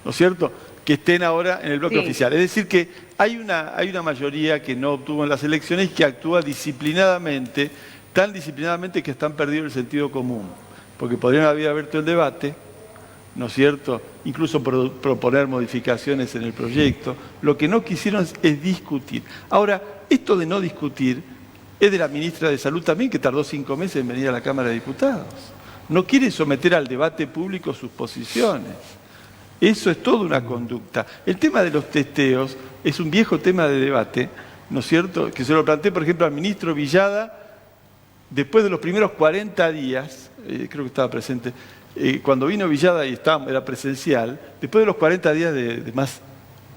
¿no es cierto?, que estén ahora en el bloque oficial. Es decir que hay una mayoría que no obtuvo en las elecciones y que actúa disciplinadamente, tan disciplinadamente que están perdiendo el sentido común, porque podrían haber abierto el debate, ¿no es cierto?, incluso proponer modificaciones en el proyecto. Lo que no quisieron es discutir. Ahora, esto de no discutir es de la ministra de Salud también, que tardó 5 meses en venir a la Cámara de Diputados. No quiere someter al debate público sus posiciones. Eso es toda una conducta. El tema de los testeos es un viejo tema de debate, ¿no es cierto?, que se lo planteé, por ejemplo, al ministro Villada, después de los primeros 40 días, creo que estaba presente, cuando vino Villada y era presencial, después de los 40 días de más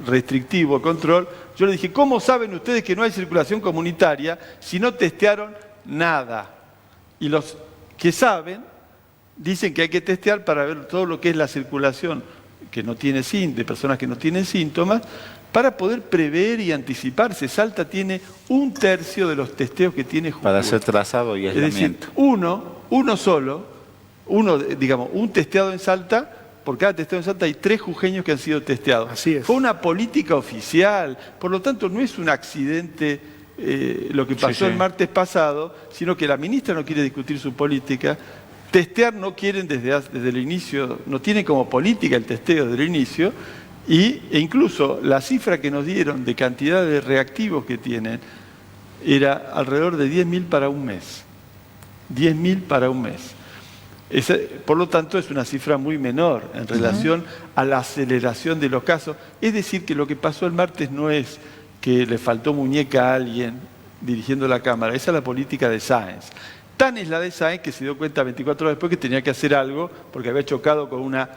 restrictivo control, yo le dije, ¿cómo saben ustedes que no hay circulación comunitaria si no testearon nada? Y los que saben dicen que hay que testear para ver todo lo que es la circulación que no tiene de personas que no tienen síntomas, para poder prever y anticiparse. Salta tiene 1/3 de los testeos que tiene Jujuy. Para ser trazado y aislamiento. Es decir, un testeado en Salta, por cada testeado en Salta hay 3 jujeños que han sido testeados. Así es. Fue una política oficial, por lo tanto no es un accidente lo que pasó el martes pasado, sino que la ministra no quiere discutir su política. Testear no quieren desde el inicio, no tienen como política el testeo desde el inicio, e incluso la cifra que nos dieron de cantidad de reactivos que tienen era alrededor de 10.000 para un mes. 10.000 para un mes. Por lo tanto, es una cifra muy menor en relación a la aceleración de los casos. Es decir, que lo que pasó el martes no es que le faltó muñeca a alguien dirigiendo la Cámara, esa es la política de Sáenz. Tan es la de Sáenz que se dio cuenta 24 horas después que tenía que hacer algo porque había chocado con una...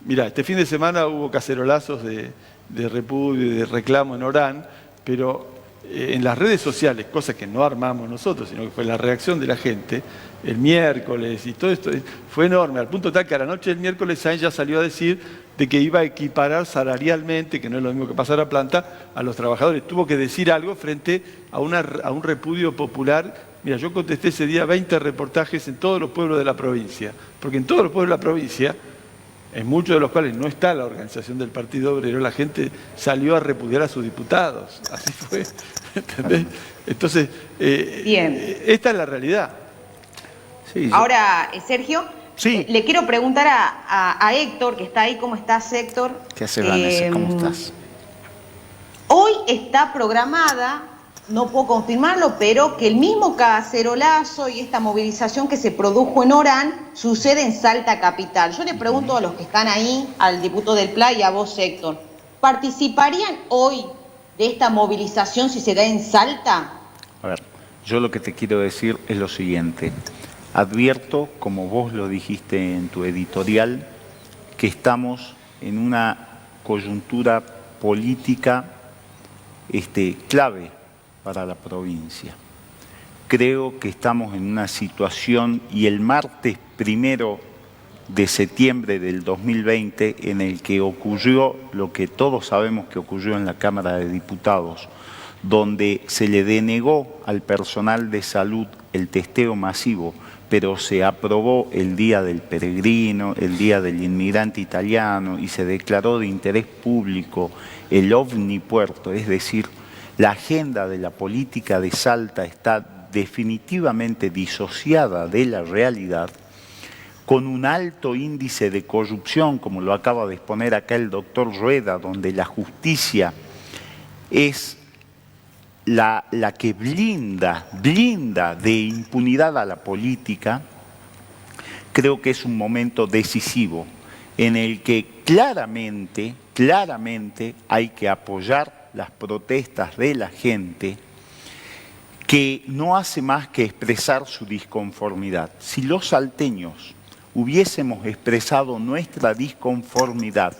Mirá, este fin de semana hubo cacerolazos de repudio y de reclamo en Orán, pero en las redes sociales, cosa que no armamos nosotros, sino que fue la reacción de la gente, el miércoles y todo esto fue enorme, al punto tal que a la noche del miércoles Sáenz ya salió a decir de que iba a equiparar salarialmente, que no es lo mismo que pasar a planta, a los trabajadores. Tuvo que decir algo frente a un repudio popular. Mira, yo contesté ese día 20 reportajes en todos los pueblos de la provincia, porque en todos los pueblos de la provincia, en muchos de los cuales no está la organización del Partido Obrero, la gente salió a repudiar a sus diputados. Así fue, ¿entendés? Entonces, esta es la realidad. Sí. Ahora, Sergio, le quiero preguntar a Héctor, que está ahí. ¿Cómo estás, Héctor? ¿Qué haces, Vanessa? ¿Cómo estás? Hoy está programada, no puedo confirmarlo, pero que el mismo cacerolazo y esta movilización que se produjo en Orán sucede en Salta Capital. Yo le pregunto a los que están ahí, al diputado del PLA y a vos, Héctor, ¿participarían hoy de esta movilización si se da en Salta? A ver, yo lo que te quiero decir es lo siguiente. Advierto, como vos lo dijiste en tu editorial, que estamos en una coyuntura política clave para la provincia. Creo que estamos en una situación, y el martes 1 de septiembre del 2020, en el que ocurrió lo que todos sabemos que ocurrió en la Cámara de Diputados, donde se le denegó al personal de salud el testeo masivo, pero se aprobó el Día del Peregrino, el Día del Inmigrante Italiano, y se declaró de interés público el ovnipuerto, es decir, la agenda de la política de Salta está definitivamente disociada de la realidad, con un alto índice de corrupción, como lo acaba de exponer acá el doctor Rueda, donde la justicia es la que blinda de impunidad a la política. Creo que es un momento decisivo en el que claramente hay que apoyar las protestas de la gente, que no hace más que expresar su disconformidad. Si los salteños hubiésemos expresado nuestra disconformidad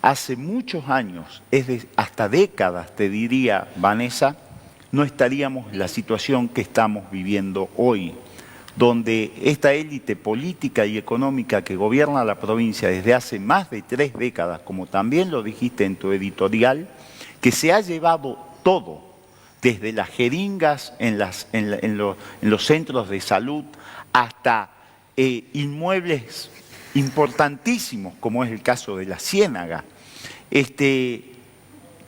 hace muchos años, hasta décadas, te diría Vanessa, no estaríamos en la situación que estamos viviendo hoy, donde esta élite política y económica que gobierna la provincia desde hace más de 3 décadas, como también lo dijiste en tu editorial, que se ha llevado todo, desde las jeringas en los centros de salud hasta inmuebles importantísimos, como es el caso de la Ciénaga.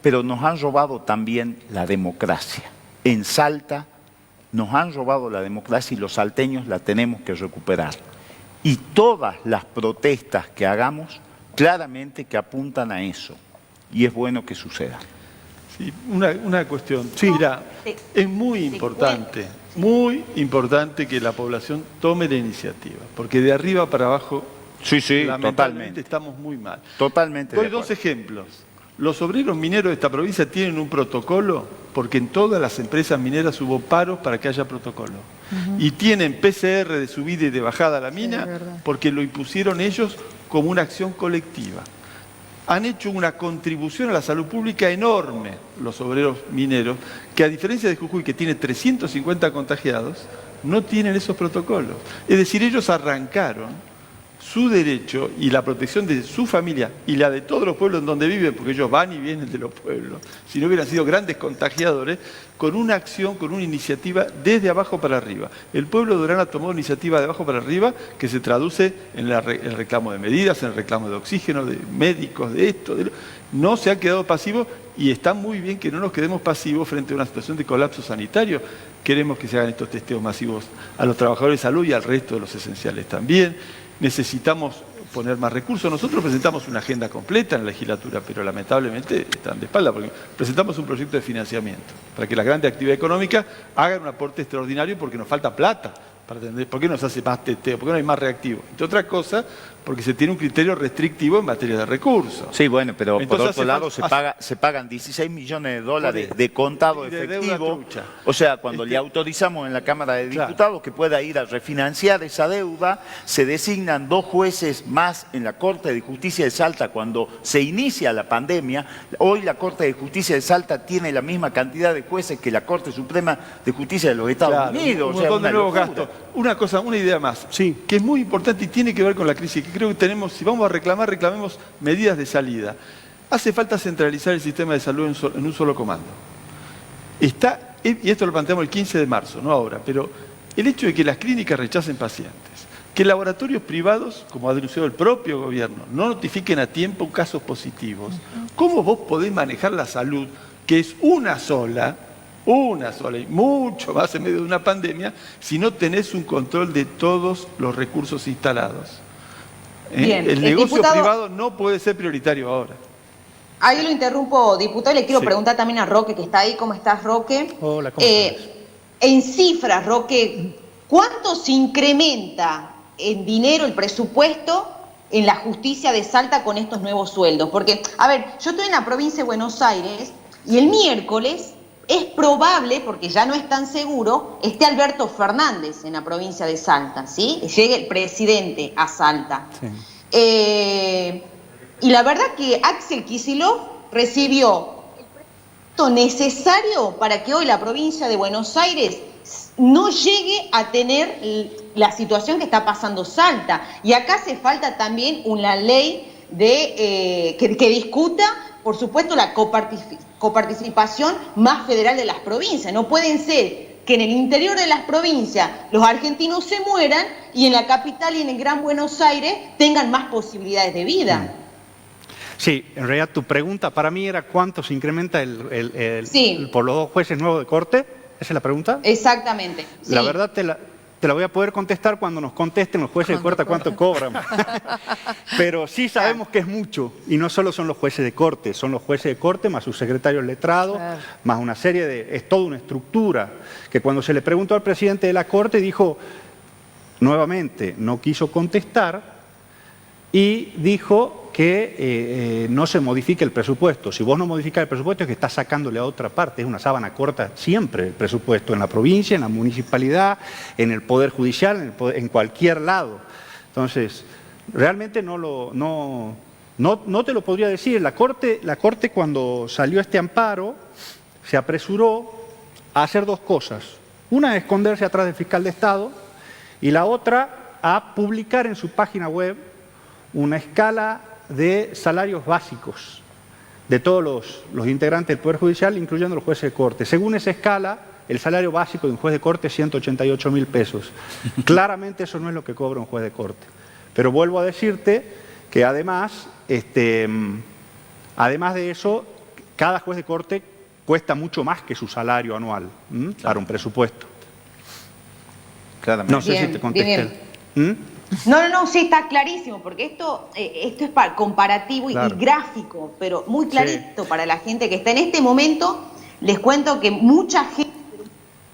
Pero nos han robado también la democracia. En Salta nos han robado la democracia y los salteños la tenemos que recuperar. Y todas las protestas que hagamos, claramente que apuntan a eso. Y es bueno que suceda. Sí, una cuestión. Sí, mira, es muy importante que la población tome la iniciativa, porque de arriba para abajo, lamentablemente, estamos muy mal. Totalmente. Doy 2 ejemplos. Los obreros mineros de esta provincia tienen un protocolo, porque en todas las empresas mineras hubo paros para que haya protocolo. Y tienen PCR de subida y de bajada a la mina, porque lo impusieron ellos como una acción colectiva. Han hecho una contribución a la salud pública enorme, los obreros mineros, que a diferencia de Jujuy, que tiene 350 contagiados, no tienen esos protocolos. Es decir, ellos arrancaron su derecho y la protección de su familia y la de todos los pueblos en donde viven, porque ellos van y vienen de los pueblos, si no hubieran sido grandes contagiadores, con una acción, con una iniciativa desde abajo para arriba. El pueblo de Durán ha tomado iniciativa de abajo para arriba que se traduce en el reclamo de medidas, en el reclamo de oxígeno, de médicos, de esto, de lo... No se ha quedado pasivo y está muy bien que no nos quedemos pasivos frente a una situación de colapso sanitario. Queremos que se hagan estos testeos masivos a los trabajadores de salud y al resto de los esenciales también. Necesitamos poner más recursos. Nosotros presentamos una agenda completa en la legislatura, pero lamentablemente están de espalda, porque presentamos un proyecto de financiamiento para que las grandes actividades económicas hagan un aporte extraordinario porque nos falta plata. Para atender. ¿Por qué no se hace más teteo? ¿Por qué no hay más reactivo? Entre otras cosas, porque se tiene un criterio restrictivo en materia de recursos. Sí, bueno, pero entonces, por otro lado se pagan 16 millones de dólares de contado efectivo. O sea, cuando le autorizamos en la Cámara de Diputados que pueda ir a refinanciar esa deuda, se designan 2 jueces más en la Corte de Justicia de Salta cuando se inicia la pandemia. Hoy la Corte de Justicia de Salta tiene la misma cantidad de jueces que la Corte Suprema de Justicia de los Estados Unidos. Un montón de nuevos gastos. Una idea más, que es muy importante y tiene que ver con la crisis, que creo que tenemos, si vamos a reclamar, reclamemos medidas de salida. Hace falta centralizar el sistema de salud en un solo comando. Y esto lo planteamos el 15 de marzo, no ahora, pero el hecho de que las clínicas rechacen pacientes, que laboratorios privados, como ha denunciado el propio gobierno, no notifiquen a tiempo casos positivos. ¿Cómo vos podés manejar la salud, que es una sola y mucho más en medio de una pandemia, si no tenés un control de todos los recursos instalados? Bien, el negocio diputado, privado no puede ser prioritario ahora. Ahí lo interrumpo, diputado, y le quiero preguntar también a Roque, que está ahí. ¿Cómo estás, Roque? Hola, ¿cómo estás? En cifras, Roque, ¿cuánto se incrementa en dinero el presupuesto en la justicia de Salta con estos nuevos sueldos? Porque, a ver, yo estoy en la provincia de Buenos Aires y el miércoles es probable, porque ya no es tan seguro, esté Alberto Fernández en la provincia de Salta, ¿sí? Llegue el presidente a Salta. Sí. Y la verdad que Axel Kicillof recibió el presupuesto necesario para que hoy la provincia de Buenos Aires no llegue a tener la situación que está pasando Salta. Y acá hace falta también una ley que discuta, por supuesto, la coparticipación más federal de las provincias. No pueden ser que en el interior de las provincias los argentinos se mueran y en la capital y en el Gran Buenos Aires tengan más posibilidades de vida. Sí, en realidad tu pregunta para mí era cuánto se incrementa por los 2 jueces nuevos de corte. ¿Esa es la pregunta? Exactamente. Sí. La verdad te la voy a poder contestar cuando nos contesten los jueces de corte cuánto cobran. Pero sí sabemos que es mucho. Y no solo son los jueces de corte, son los jueces de corte más sus secretarios letrados, más una serie de... Es toda una estructura que cuando se le preguntó al presidente de la corte dijo, nuevamente, no quiso contestar y dijo que no se modifique el presupuesto. Si vos no modificás el presupuesto es que estás sacándole a otra parte, es una sábana corta siempre el presupuesto, en la provincia, en la municipalidad, en el Poder Judicial, en cualquier lado. Entonces, realmente no te lo podría decir. La Corte cuando salió este amparo se apresuró a hacer dos cosas. Una es esconderse atrás del fiscal de Estado y la otra a publicar en su página web una escala de salarios básicos de todos los integrantes del Poder Judicial, incluyendo los jueces de corte. Según esa escala, el salario básico de un juez de corte es 188.000 pesos. Claramente eso no es lo que cobra un juez de corte. Pero vuelvo a decirte que además de eso, cada juez de corte cuesta mucho más que su salario anual para un presupuesto. Claramente. No sé si te contesté. No, sí, está clarísimo, porque esto es comparativo y gráfico, pero muy clarito para la gente que está en este momento. Les cuento que mucha gente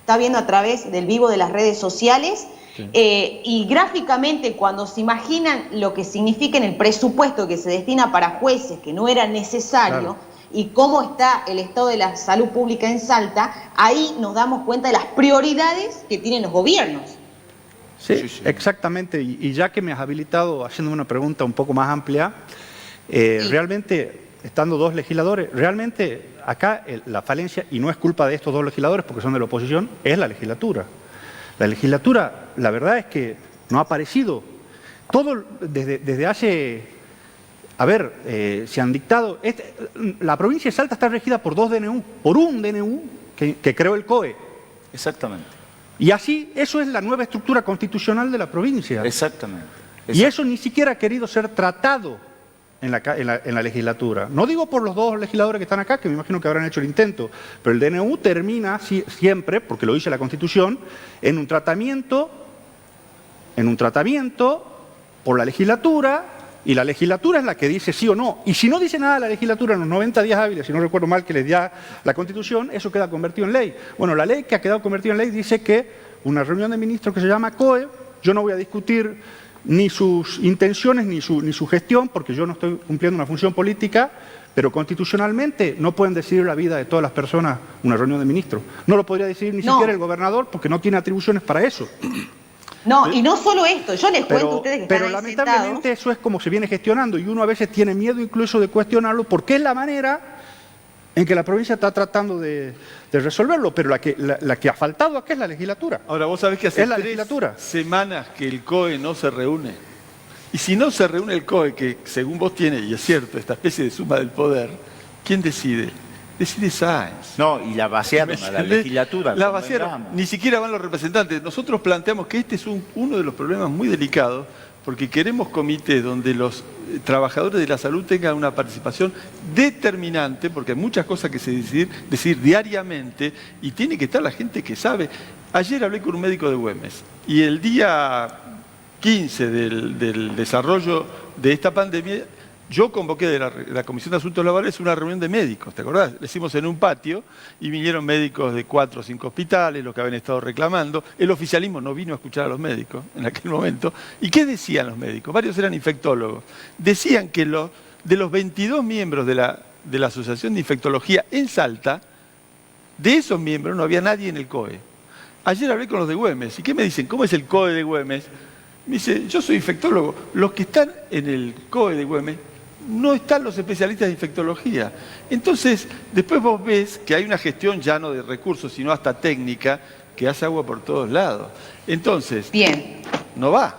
está viendo a través del vivo de las redes sociales y gráficamente cuando se imaginan lo que significa en el presupuesto que se destina para jueces, que no era necesario, y cómo está el estado de la salud pública en Salta, ahí nos damos cuenta de las prioridades que tienen los gobiernos. Sí, exactamente. Y ya que me has habilitado haciendo una pregunta un poco más amplia, realmente, estando dos legisladores, realmente acá la falencia, y no es culpa de estos dos legisladores porque son de la oposición, es la legislatura. La legislatura, la verdad es que no ha aparecido. Todo desde hace... A ver, se han dictado... la provincia de Salta está regida por dos DNU, por un DNU que creó el COE. Exactamente. Y así, eso es la nueva estructura constitucional de la provincia. Exactamente. Y eso ni siquiera ha querido ser tratado en la legislatura. No digo por los dos legisladores que están acá, que me imagino que habrán hecho el intento, pero el DNU termina siempre, porque lo dice la Constitución, en un tratamiento por la legislatura, y la legislatura es la que dice sí o no. Y si no dice nada la legislatura en los 90 días hábiles, si no recuerdo mal que les da la Constitución, eso queda convertido en ley. Bueno, la ley que ha quedado convertida en ley dice que una reunión de ministros que se llama COE, yo no voy a discutir ni sus intenciones ni su gestión, porque yo no estoy cumpliendo una función política, pero constitucionalmente no pueden decidir la vida de todas las personas una reunión de ministros. No lo podría decidir ni siquiera el gobernador, porque no tiene atribuciones para eso. No, y no solo esto, yo les cuento a ustedes que están Pero ahí lamentablemente sentados. eso es como se viene gestionando y uno a veces tiene miedo incluso de cuestionarlo porque es la manera en que la provincia está tratando de resolverlo, pero la que ha faltado acá es la legislatura. Ahora, vos sabés que hace es la 3 legislatura. semanas que el COE no se reúne. Y si no se reúne el COE, que según vos tiene, y es cierto, esta especie de suma del poder, ¿quién decide? Decide Sáenz. No, y la vaciaron a la legislatura. La vaciaron. Ni siquiera van los representantes. Nosotros planteamos que este es uno de los problemas muy delicados, porque queremos comités donde los trabajadores de la salud tengan una participación determinante, porque hay muchas cosas que se decir diariamente, y tiene que estar la gente que sabe. Ayer hablé con un médico de Güemes, y el día 15 del desarrollo de esta pandemia, yo convoqué de la Comisión de Asuntos Laborales una reunión de médicos, ¿te acordás? La hicimos en un patio y vinieron médicos de 4 o 5 hospitales, los que habían estado reclamando. El oficialismo no vino a escuchar a los médicos en aquel momento. ¿Y qué decían los médicos? Varios eran infectólogos. Decían que de los 22 miembros de la Asociación de Infectología en Salta, de esos miembros no había nadie en el COE. Ayer hablé con los de Güemes. ¿Y qué me dicen? ¿Cómo es el COE de Güemes? Me dice, yo soy infectólogo. Los que están en el COE de Güemes no están los especialistas de infectología. Entonces, después vos ves que hay una gestión ya no de recursos, sino hasta técnica, que hace agua por todos lados. Entonces, bien, no va.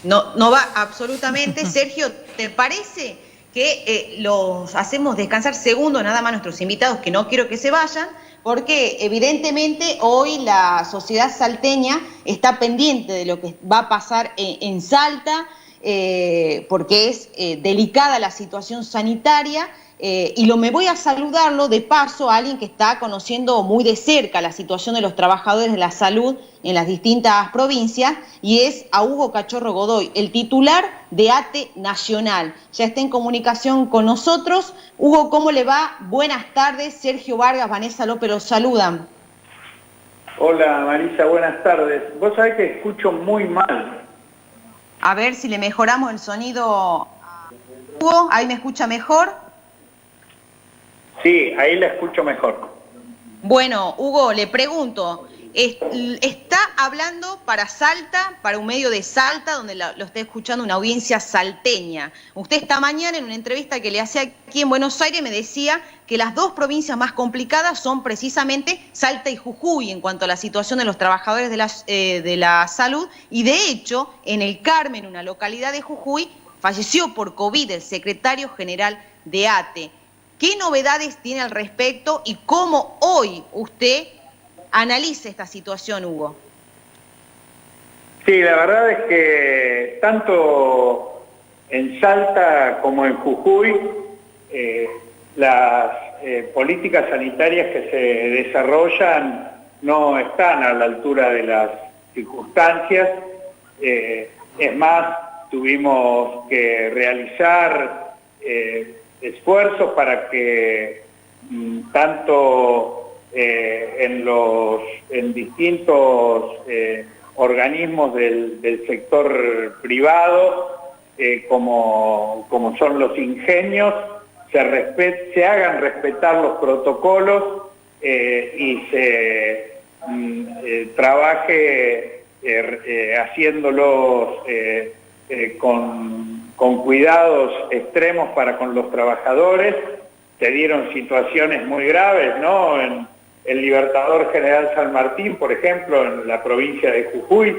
No va absolutamente. Sergio, ¿te parece que los hacemos descansar segundos nada más nuestros invitados, que no quiero que se vayan? Porque evidentemente hoy la sociedad salteña está pendiente de lo que va a pasar en Salta, porque es delicada la situación sanitaria, y me voy a saludarlo de paso a alguien que está conociendo muy de cerca la situación de los trabajadores de la salud en las distintas provincias, y es a Hugo Cachorro Godoy, el titular de ATE Nacional. Ya está en comunicación con nosotros. Hugo, ¿cómo le va? Buenas tardes. Sergio Vargas, Vanessa López los saludan. Hola Marisa, buenas tardes. Vos sabés que escucho muy mal. A ver si le mejoramos el sonido Hugo? ¿Ahí me escucha mejor? Sí, ahí la escucho mejor. Bueno, Hugo, le pregunto, ¿está hablando para Salta, para un medio de Salta, donde lo está escuchando una audiencia salteña? Usted esta mañana en una entrevista que le hacía aquí en Buenos Aires me decía que las dos provincias más complicadas son precisamente Salta y Jujuy en cuanto a la situación de los trabajadores de la salud, y de hecho en el Carmen, una localidad de Jujuy, falleció por COVID el secretario general de ATE. ¿Qué novedades tiene al respecto y cómo hoy usted analiza esta situación, Hugo? Sí, la verdad es que tanto en Salta como en Jujuy las políticas sanitarias que se desarrollan no están a la altura de las circunstancias. Es más, tuvimos que realizar esfuerzos para que tanto en distintos organismos del sector privado como son los ingenios se hagan respetar los protocolos y se trabaje haciéndolos con cuidados extremos para con los trabajadores. Se dieron situaciones muy graves, ¿no? En el Libertador General San Martín, por ejemplo, en la provincia de Jujuy,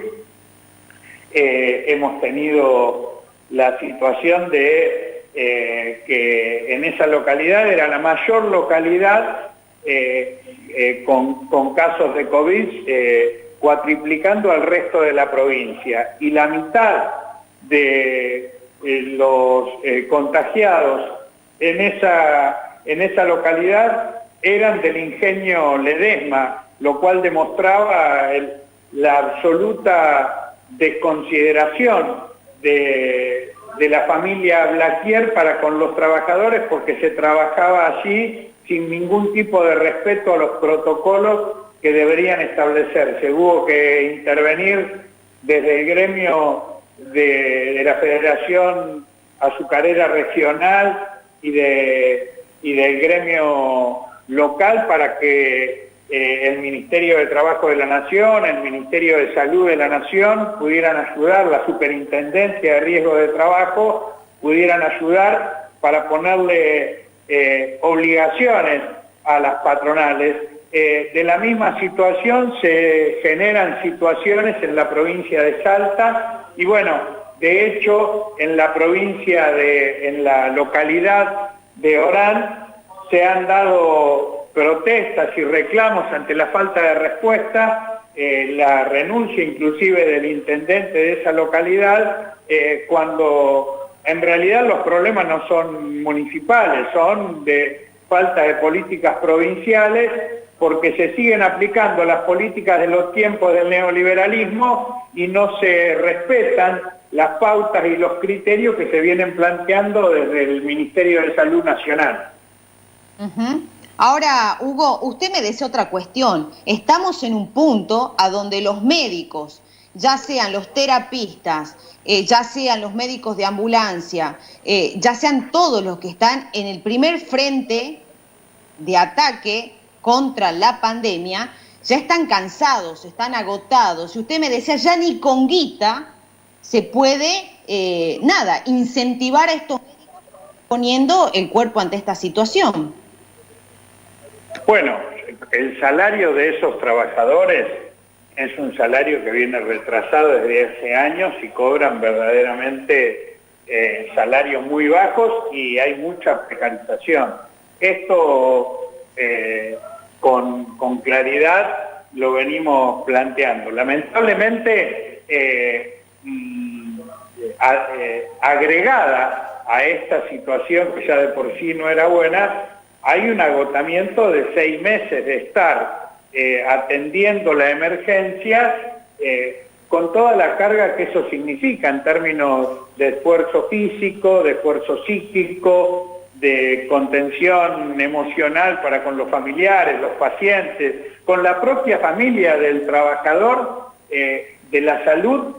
hemos tenido la situación de que en esa localidad era la mayor localidad con casos de COVID, cuatriplicando al resto de la provincia, y la mitad de los contagiados en esa localidad eran del ingenio Ledesma, lo cual demostraba la absoluta desconsideración de la familia Blaquier para con los trabajadores, porque se trabajaba allí sin ningún tipo de respeto a los protocolos que deberían establecerse. Hubo que intervenir desde el gremio de la Federación Azucarera Regional y del gremio local para que el Ministerio de Trabajo de la Nación, el Ministerio de Salud de la Nación pudieran ayudar, la Superintendencia de Riesgo de Trabajo pudieran ayudar para ponerle obligaciones a las patronales. De la misma situación se generan situaciones en la provincia de Salta y bueno, de hecho en la localidad de Orán se han dado protestas y reclamos ante la falta de respuesta, la renuncia inclusive del intendente de esa localidad, cuando en realidad los problemas no son municipales, son de falta de políticas provinciales, porque se siguen aplicando las políticas de los tiempos del neoliberalismo y no se respetan las pautas y los criterios que se vienen planteando desde el Ministerio de Salud Nacional. Ahora, Hugo, usted me decía otra cuestión. Estamos en un punto a donde los médicos, ya sean los terapistas, ya sean los médicos de ambulancia, ya sean todos los que están en el primer frente de ataque contra la pandemia, ya están cansados, están agotados. Y usted me decía, ya ni con guita se puede, incentivar a estos médicos poniendo el cuerpo ante esta situación. Bueno, el salario de esos trabajadores es un salario que viene retrasado desde hace años y cobran verdaderamente salarios muy bajos y hay mucha precarización. Esto con claridad lo venimos planteando. Lamentablemente, agregada a esta situación que ya de por sí no era buena, hay un agotamiento de 6 meses de estar atendiendo la emergencia con toda la carga que eso significa en términos de esfuerzo físico, de esfuerzo psíquico, de contención emocional para con los familiares, los pacientes, con la propia familia del trabajador, de la salud,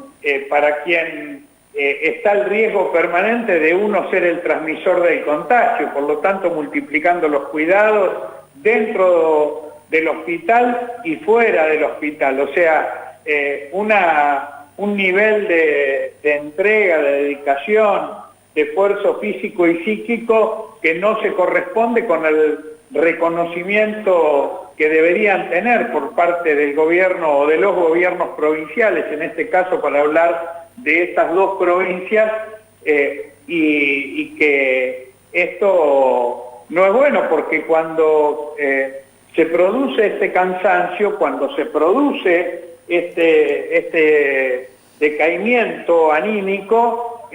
para quien está el riesgo permanente de uno ser el transmisor del contagio, por lo tanto multiplicando los cuidados dentro del hospital y fuera del hospital, o sea, un nivel de entrega, de dedicación, de esfuerzo físico y psíquico que no se corresponde con el reconocimiento que deberían tener por parte del gobierno o de los gobiernos provinciales, en este caso para hablar de estas dos provincias, y que esto no es bueno porque cuando se produce este cansancio, cuando se produce este decaimiento anímico,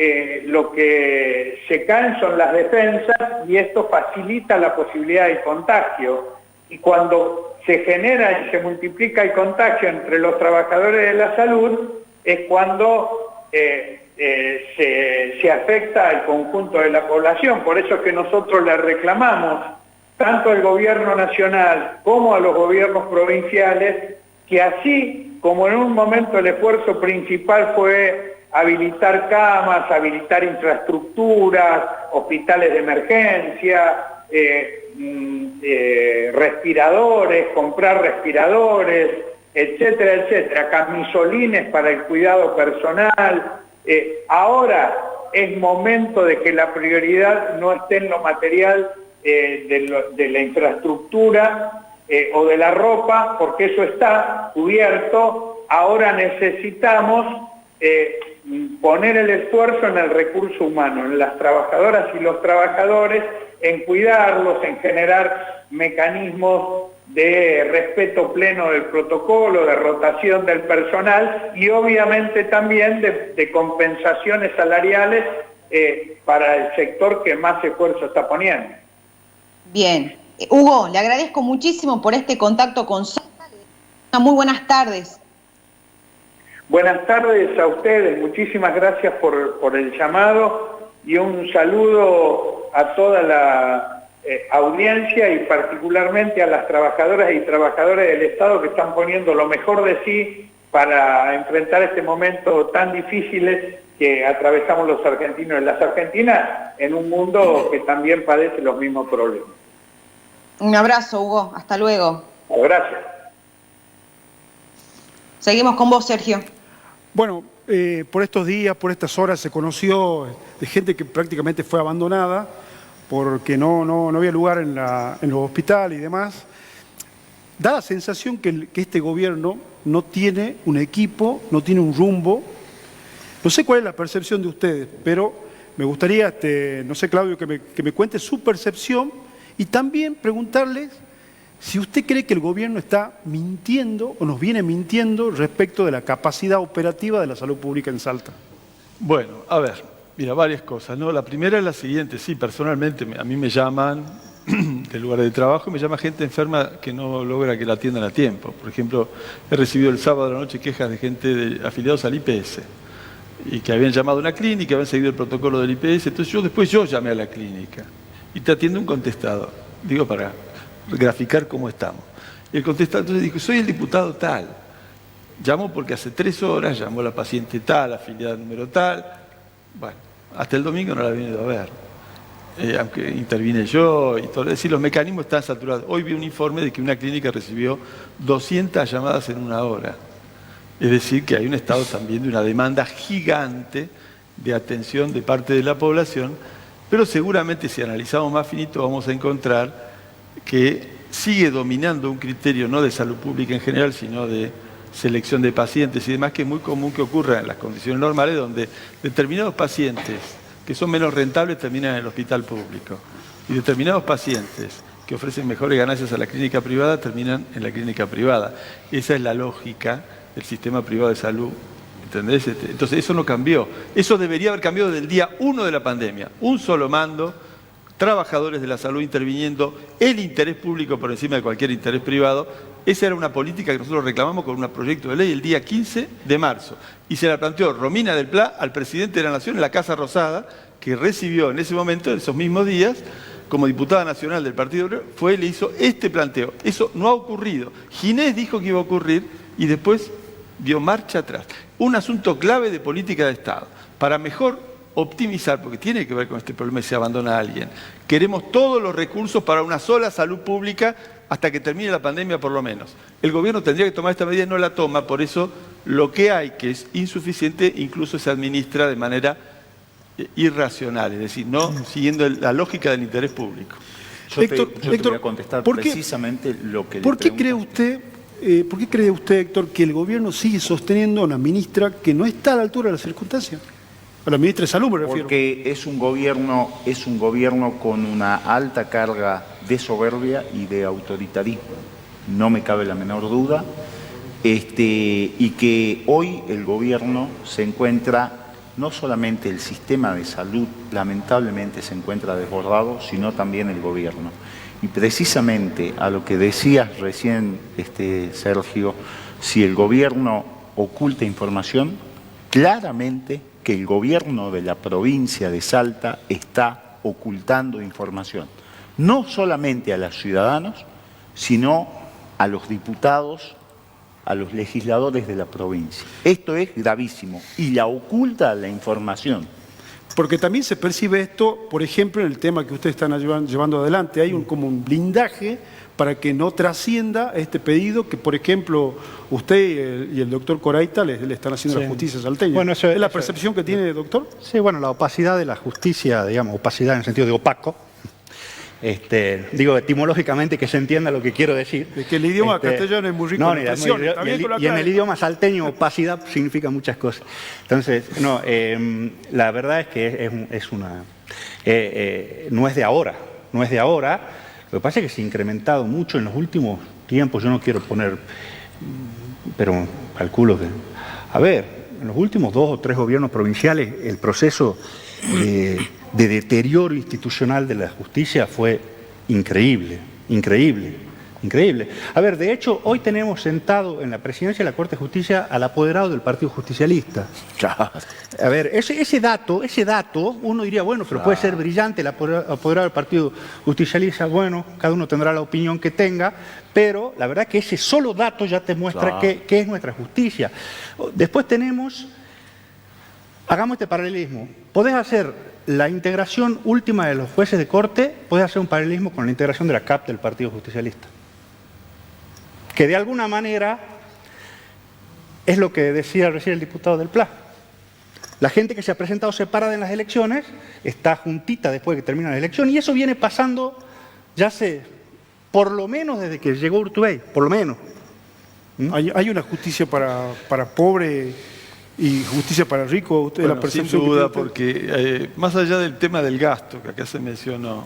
lo que se caen son las defensas y esto facilita la posibilidad de contagio. Y cuando se genera y se multiplica el contagio entre los trabajadores de la salud, es cuando se afecta al conjunto de la población. Por eso es que nosotros le reclamamos tanto al gobierno nacional como a los gobiernos provinciales que así como en un momento el esfuerzo principal fue habilitar camas, habilitar infraestructuras, hospitales de emergencia, respiradores, comprar respiradores, etcétera, etcétera, camisolines para el cuidado personal. Ahora es momento de que la prioridad no esté en lo material de la infraestructura o de la ropa, porque eso está cubierto. Ahora necesitamos poner el esfuerzo en el recurso humano, en las trabajadoras y los trabajadores, en cuidarlos, en generar mecanismos de respeto pleno del protocolo, de rotación del personal y obviamente también de compensaciones salariales para el sector que más esfuerzo está poniendo. Bien. Hugo, le agradezco muchísimo por este contacto con Salta. Muy buenas tardes. Buenas tardes a ustedes, muchísimas gracias por el llamado y un saludo a toda la audiencia y particularmente a las trabajadoras y trabajadores del Estado que están poniendo lo mejor de sí para enfrentar este momento tan difícil que atravesamos los argentinos y las argentinas en un mundo que también padece los mismos problemas. Un abrazo, Hugo. Hasta luego. Gracias. Seguimos con vos, Sergio. Bueno, por estos días, por estas horas se conoció de gente que prácticamente fue abandonada porque no había lugar en los hospitales y demás. Da la sensación que este gobierno no tiene un equipo, no tiene un rumbo. No sé cuál es la percepción de ustedes, pero me gustaría, no sé, Claudio, que me cuente su percepción y también preguntarles si usted cree que el gobierno está mintiendo o nos viene mintiendo respecto de la capacidad operativa de la salud pública en Salta. Bueno, a ver, mira, varias cosas, ¿no? La primera es la siguiente, sí, personalmente a mí me llaman del lugar de trabajo, me llama gente enferma que no logra que la atiendan a tiempo. Por ejemplo, he recibido el sábado de la noche quejas de gente afiliados al IPS y que habían llamado a una clínica, habían seguido el protocolo del IPS, entonces yo llamé a la clínica y te atiende un contestador, digo para graficar cómo estamos. Y el contestador entonces dijo, soy el diputado tal, llamo porque hace 3 horas llamó la paciente tal, afiliada número tal, bueno, hasta el domingo no la he venido a ver, aunque intervine yo y todo, es decir, los mecanismos están saturados. Hoy vi un informe de que una clínica recibió 200 llamadas en 1 hora, es decir, que hay un estado también de una demanda gigante de atención de parte de la población, pero seguramente si analizamos más finito vamos a encontrar que sigue dominando un criterio no de salud pública en general, sino de selección de pacientes y demás, que es muy común que ocurra en las condiciones normales, donde determinados pacientes que son menos rentables terminan en el hospital público y determinados pacientes que ofrecen mejores ganancias a la clínica privada terminan en la clínica privada. Esa es la lógica del sistema privado de salud, ¿entendés? Entonces eso no cambió. Eso debería haber cambiado desde el día 1 de la pandemia. Un solo mando, trabajadores de la salud interviniendo, el interés público por encima de cualquier interés privado. Esa era una política que nosotros reclamamos con un proyecto de ley el día 15 de marzo. Y se la planteó Romina del Pla al presidente de la Nación en la Casa Rosada, que recibió en ese momento, en esos mismos días, como diputada nacional del Partido Obrero, fue y le hizo este planteo. Eso no ha ocurrido. Ginés dijo que iba a ocurrir y después dio marcha atrás. Un asunto clave de política de Estado. para mejor optimizar, porque tiene que ver con este problema si se abandona a alguien. Queremos todos los recursos para una sola salud pública hasta que termine la pandemia por lo menos. El gobierno tendría que tomar esta medida y no la toma, por eso lo que hay, que es insuficiente, incluso se administra de manera irracional, es decir, no siguiendo la lógica del interés público. Yo te voy a contestar precisamente lo que le ¿Por qué cree usted, Héctor, que el gobierno sigue sosteniendo a una ministra que no está a la altura de las circunstancias? A la ministra de Salud me refiero. Porque es un gobierno con una alta carga de soberbia y de autoritarismo. No me cabe la menor duda. Y que hoy el gobierno se encuentra, no solamente el sistema de salud lamentablemente se encuentra desbordado, sino también el gobierno. Y precisamente a lo que decías recién, Sergio, si el gobierno oculta información, claramente que el gobierno de la provincia de Salta está ocultando información, no solamente a los ciudadanos, sino a los diputados, a los legisladores de la provincia. Esto es gravísimo y la oculta la información. Porque también se percibe esto, por ejemplo, en el tema que ustedes están llevando adelante, hay como un blindaje para que no trascienda este pedido que, por ejemplo, usted y el doctor Coraita le están haciendo a la justicia salteña. Bueno, ¿Es la percepción que tiene, doctor? Sí, bueno, la opacidad de la justicia, digamos, opacidad en el sentido de opaco. Digo etimológicamente que se entienda lo que quiero decir. Es que el idioma castellano es muy rico en expresiones. Y en el idioma salteño opacidad significa muchas cosas. Entonces, no, la verdad es que no es de ahora, no es de ahora. Lo que pasa es que se ha incrementado mucho en los últimos tiempos. Yo no quiero poner, pero calculo que... A ver, en los últimos 2 o 3 gobiernos provinciales el proceso de deterioro institucional de la justicia fue increíble, increíble, increíble. A ver, de hecho, hoy tenemos sentado en la presidencia de la Corte de Justicia al apoderado del Partido Justicialista. A ver, ese dato, uno diría, bueno, pero puede ser brillante el apoderado del Partido Justicialista. Bueno, cada uno tendrá la opinión que tenga, pero la verdad que ese solo dato ya te muestra qué es nuestra justicia. Después tenemos, hagamos este paralelismo, podés hacer la integración última de los jueces de corte, podés hacer un paralelismo con la integración de la CAP del Partido Justicialista, que de alguna manera es lo que decía recién el diputado del PLA. La gente que se ha presentado separada en las elecciones está juntita después de que termina la elección, y eso viene pasando ya hace, por lo menos desde que llegó Urtubey, por lo menos. ¿Hay una justicia para pobre y justicia para rico? ¿Usted Bueno, la percepción sin duda, que tiene porque más allá del tema del gasto, que acá se mencionó,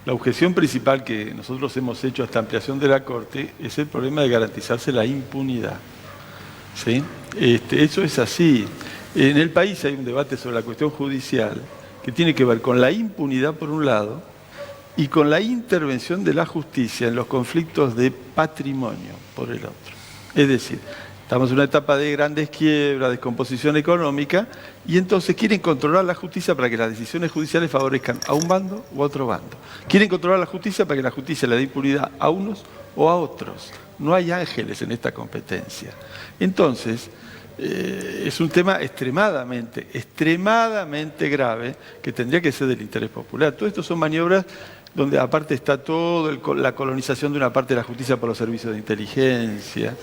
la objeción principal que nosotros hemos hecho a esta ampliación de la Corte es el problema de garantizarse la impunidad. ¿Sí? Eso es así. En el país hay un debate sobre la cuestión judicial que tiene que ver con la impunidad por un lado y con la intervención de la justicia en los conflictos de patrimonio por el otro. Es decir, estamos en una etapa de grandes quiebras, descomposición económica, y entonces quieren controlar la justicia para que las decisiones judiciales favorezcan a un bando o a otro bando. Quieren controlar la justicia para que la justicia le dé impunidad a unos o a otros. No hay ángeles en esta competencia. Entonces, es un tema extremadamente grave que tendría que ser del interés popular. Todo esto son maniobras donde aparte está toda la colonización de una parte de la justicia por los servicios de inteligencia,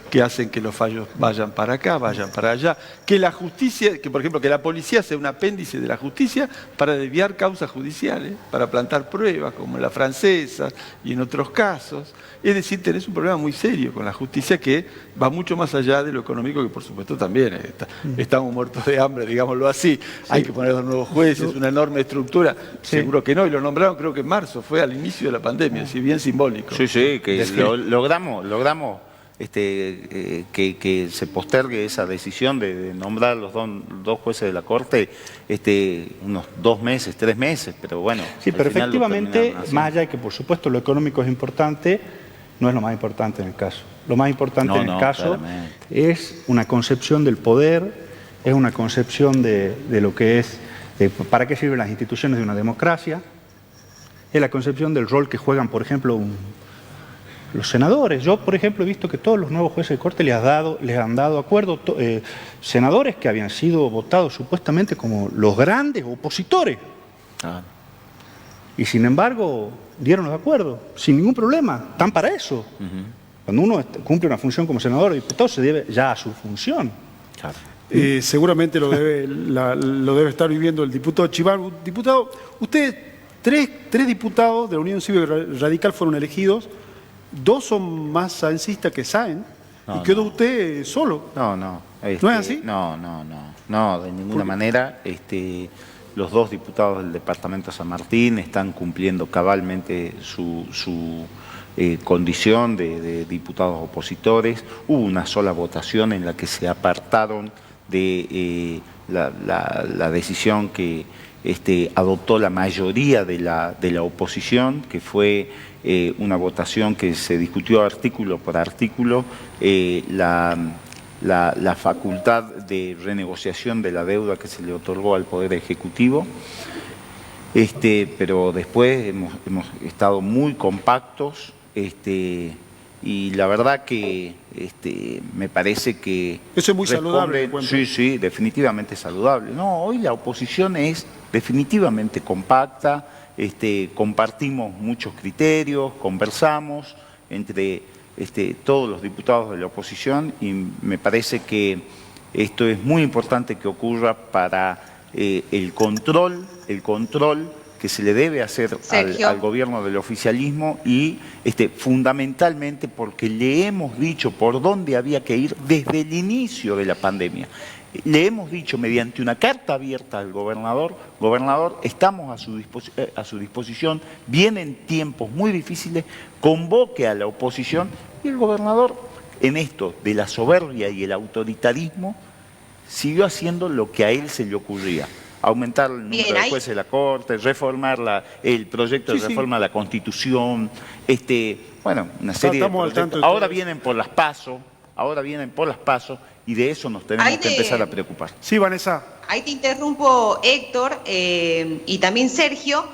que hacen que los fallos vayan para acá, vayan para allá, que la justicia, que por ejemplo que la policía sea un apéndice de la justicia para desviar causas judiciales, para plantar pruebas, como en la francesa y en otros casos. Es decir, tenés un problema muy serio con la justicia que va mucho más allá de lo económico, que por supuesto también estamos muertos de hambre, digámoslo así. Hay que poner los nuevos jueces, una enorme estructura. Seguro que no, y lo nombraron creo que en marzo, fue al inicio de la pandemia, si bien simbólico. Sí, que logramos que se postergue esa decisión de nombrar los dos jueces de la Corte unos 2 meses, 3 meses, pero bueno. Sí, pero efectivamente, más allá de que por supuesto lo económico es importante, no es lo más importante en el caso. Lo más importante en el caso es una concepción del poder, es una concepción de lo que es, para qué sirven las instituciones de una democracia, es la concepción del rol que juegan, por ejemplo, los senadores. Yo, por ejemplo, he visto que todos los nuevos jueces de corte les han dado acuerdo, senadores que habían sido votados supuestamente como los grandes opositores. Y sin embargo, dieron los acuerdos, sin ningún problema, están para eso. Cuando uno cumple una función como senador o diputado, se debe ya a su función. Seguramente lo debe estar viviendo el diputado Chivar. Diputado, ustedes, tres diputados de la Unión Cívica Radical fueron elegidos, 2 son más saencistas que Sáenz, y quedó usted solo. ¿No es así? No, de ninguna manera. Los 2 diputados del departamento de San Martín están cumpliendo cabalmente su condición de diputados opositores. Hubo una sola votación en la que se apartaron de la decisión que adoptó la mayoría de la oposición, que fue una votación que se discutió artículo por artículo, la facultad de renegociación de la deuda que se le otorgó al Poder Ejecutivo. Pero después hemos estado muy compactos, y la verdad que me parece que... Eso es muy saludable. Sí, definitivamente saludable. No, hoy la oposición es definitivamente compacta, compartimos muchos criterios, conversamos entre todos los diputados de la oposición, y me parece que esto es muy importante que ocurra para el control que se le debe hacer al gobierno del oficialismo, y fundamentalmente porque le hemos dicho por dónde había que ir desde el inicio de la pandemia. Le hemos dicho mediante una carta abierta al gobernador: estamos a su disposición, vienen tiempos muy difíciles, convoque a la oposición. Y el gobernador, en esto de la soberbia y el autoritarismo, siguió haciendo lo que a él se le ocurría: aumentar el número de jueces de la Corte, reformar el proyecto de reforma de la Constitución, una serie de proyectos. Ahora vienen por las PASO, y de eso nos tenemos que empezar a preocupar. Sí, Vanessa. Ahí te interrumpo, Héctor, y también Sergio,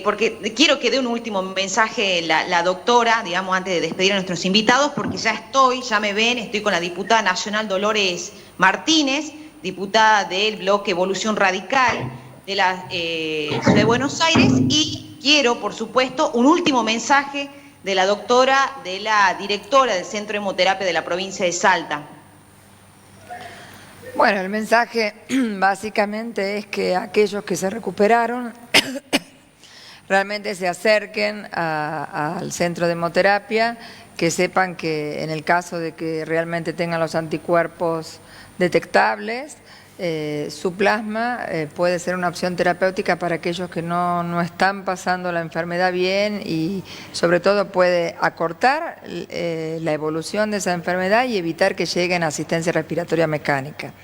porque quiero que dé un último mensaje la doctora, digamos, antes de despedir a nuestros invitados, porque ya me ven, estoy con la diputada nacional Dolores Martínez, diputada del bloque Evolución Radical de la Ciudad de Buenos Aires, y quiero, por supuesto, un último mensaje de la doctora, de la directora del Centro de Hemoterapia de la provincia de Salta. Bueno, el mensaje básicamente es que aquellos que se recuperaron realmente se acerquen al centro de hemoterapia, que sepan que en el caso de que realmente tengan los anticuerpos detectables, su plasma puede ser una opción terapéutica para aquellos que no están pasando la enfermedad bien, y sobre todo puede acortar la evolución de esa enfermedad y evitar que lleguen a asistencia respiratoria mecánica.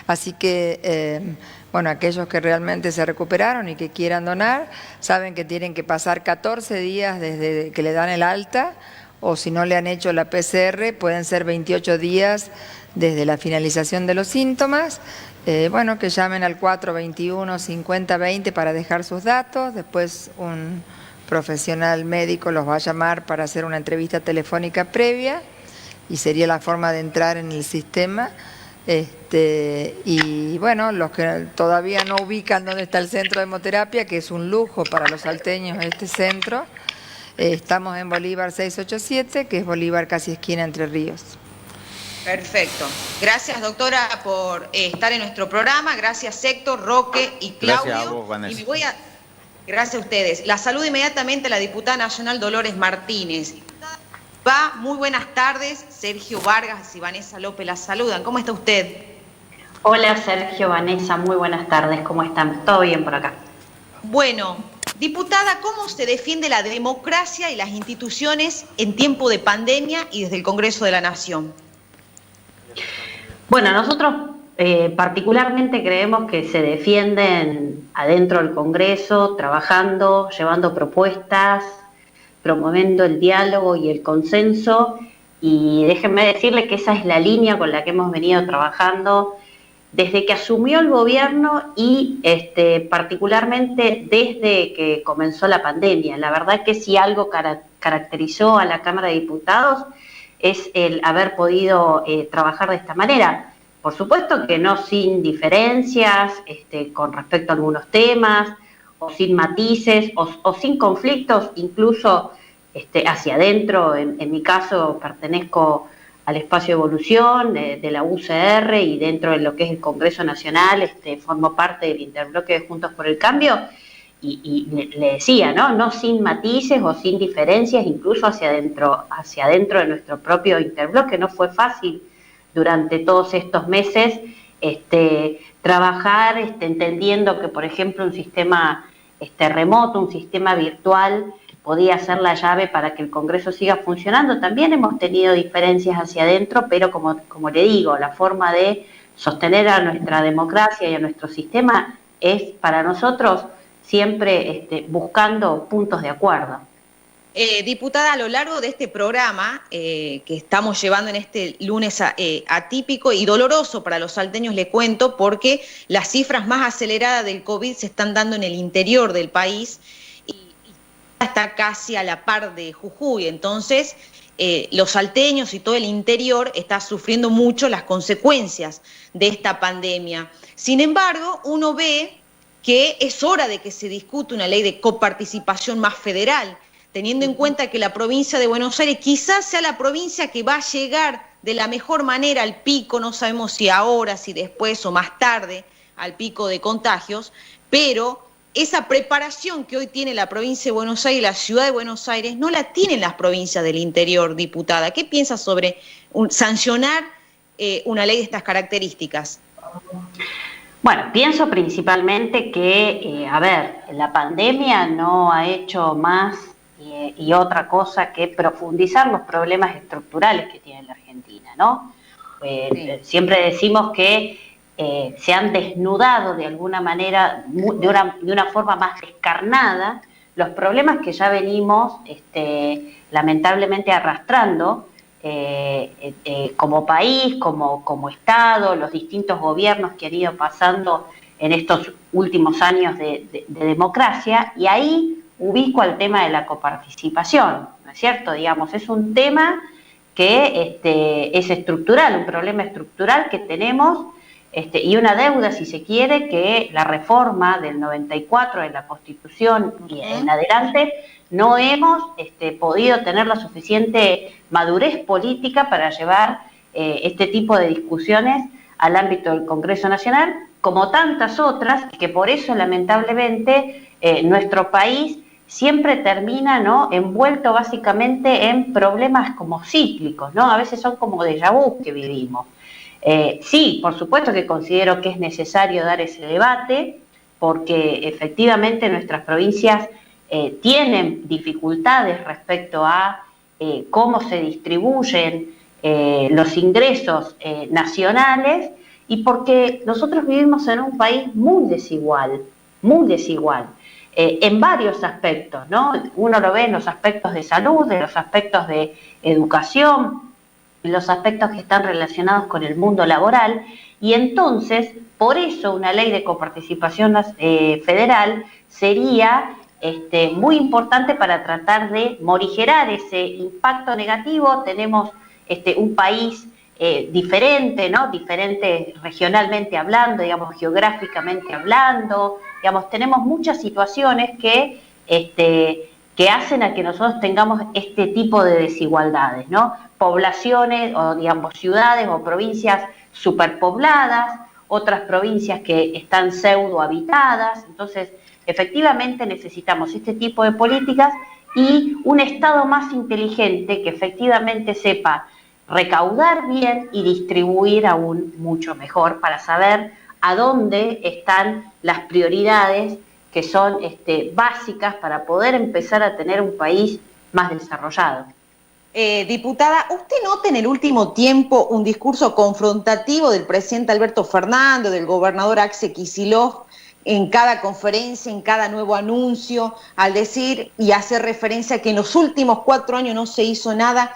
Así que, aquellos que realmente se recuperaron y que quieran donar, saben que tienen que pasar 14 días desde que le dan el alta, o si no le han hecho la PCR, pueden ser 28 días desde la finalización de los síntomas. Que llamen al 421-5020 para dejar sus datos. Después un profesional médico los va a llamar para hacer una entrevista telefónica previa, y sería la forma de entrar en el sistema. Los que todavía no ubican dónde está el centro de hemoterapia, que es un lujo para los salteños este centro, estamos en Bolívar 687, que es Bolívar casi esquina Entre Ríos. Perfecto. Gracias, doctora, por estar en nuestro programa. Gracias, Héctor, Roque y Claudio. Gracias a vos, Vanessa. Gracias a ustedes. La saludo inmediatamente a la diputada nacional Dolores Martínez. Muy buenas tardes. Sergio Vargas y Vanessa López la saludan. ¿Cómo está usted? Hola, Sergio, Vanessa, muy buenas tardes. ¿Cómo están? ¿Todo bien por acá? Bueno, diputada, ¿cómo se defiende la democracia y las instituciones en tiempo de pandemia y desde el Congreso de la Nación? Bueno, nosotros particularmente creemos que se defienden adentro del Congreso, trabajando, llevando propuestas, promoviendo el diálogo y el consenso, y déjenme decirles que esa es la línea con la que hemos venido trabajando desde que asumió el gobierno y particularmente desde que comenzó la pandemia. La verdad que si algo caracterizó a la Cámara de Diputados es el haber podido trabajar de esta manera. Por supuesto que no sin diferencias con respecto a algunos temas, o sin matices, o sin conflictos, incluso hacia adentro. En mi caso pertenezco al espacio de evolución de la UCR y dentro de lo que es el Congreso Nacional formo parte del interbloque de Juntos por el Cambio y le decía, no sin matices o sin diferencias, incluso hacia adentro de nuestro propio interbloque. No fue fácil durante todos estos meses trabajar entendiendo que, por ejemplo, un sistema remoto, un sistema virtual podía ser la llave para que el Congreso siga funcionando. También hemos tenido diferencias hacia adentro, pero como le digo, la forma de sostener a nuestra democracia y a nuestro sistema es para nosotros siempre buscando puntos de acuerdo. Diputada, a lo largo de este programa que estamos llevando en este lunes atípico y doloroso para los salteños, le cuento, porque las cifras más aceleradas del COVID se están dando en el interior del país y está casi a la par de Jujuy. Entonces, los salteños y todo el interior está sufriendo mucho las consecuencias de esta pandemia. Sin embargo, uno ve que es hora de que se discute una ley de coparticipación más federal, teniendo en cuenta que la provincia de Buenos Aires quizás sea la provincia que va a llegar de la mejor manera al pico, no sabemos si ahora, si después o más tarde, al pico de contagios, pero esa preparación que hoy tiene la provincia de Buenos Aires, la ciudad de Buenos Aires, no la tienen las provincias del interior, diputada. ¿Qué piensa sobre sancionar una ley de estas características? Bueno, pienso principalmente que, la pandemia no ha hecho más y otra cosa que profundizar los problemas estructurales que tiene la Argentina, ¿no? Siempre decimos que se han desnudado de alguna manera, de una forma más descarnada, los problemas que ya venimos lamentablemente arrastrando como país, como Estado, los distintos gobiernos que han ido pasando en estos últimos años de democracia, y ahí ubico al tema de la coparticipación, ¿no es cierto? Digamos, es un tema que es estructural, un problema estructural que tenemos, y una deuda, si se quiere, que la reforma del 94 de la Constitución y en adelante no hemos podido tener la suficiente madurez política para llevar este tipo de discusiones al ámbito del Congreso Nacional, como tantas otras, que por eso lamentablemente nuestro país siempre termina, ¿no?, envuelto básicamente en problemas como cíclicos, ¿no? A veces son como déjà vu que vivimos. Sí, por supuesto que considero que es necesario dar ese debate, porque efectivamente nuestras provincias tienen dificultades respecto a cómo se distribuyen los ingresos nacionales, y porque nosotros vivimos en un país muy desigual, en varios aspectos, ¿no? Uno lo ve en los aspectos de salud, en los aspectos de educación, en los aspectos que están relacionados con el mundo laboral, y entonces, por eso una ley de coparticipación federal sería muy importante para tratar de morigerar ese impacto negativo. Tenemos un país diferente, ¿no? Diferente regionalmente hablando, digamos, geográficamente hablando, digamos, tenemos muchas situaciones que hacen a que nosotros tengamos este tipo de desigualdades, ¿no? Poblaciones o, digamos, ciudades o provincias superpobladas, otras provincias que están pseudo habitadas. Entonces, efectivamente necesitamos este tipo de políticas y un Estado más inteligente que efectivamente sepa recaudar bien y distribuir aún mucho mejor, para saber a dónde están las prioridades que son básicas para poder empezar a tener un país más desarrollado. Diputada, ¿usted nota en el último tiempo un discurso confrontativo del presidente Alberto Fernández, del gobernador Axel Kicillof, en cada conferencia, en cada nuevo anuncio, al decir y hacer referencia a que en los últimos 4 años no se hizo nada?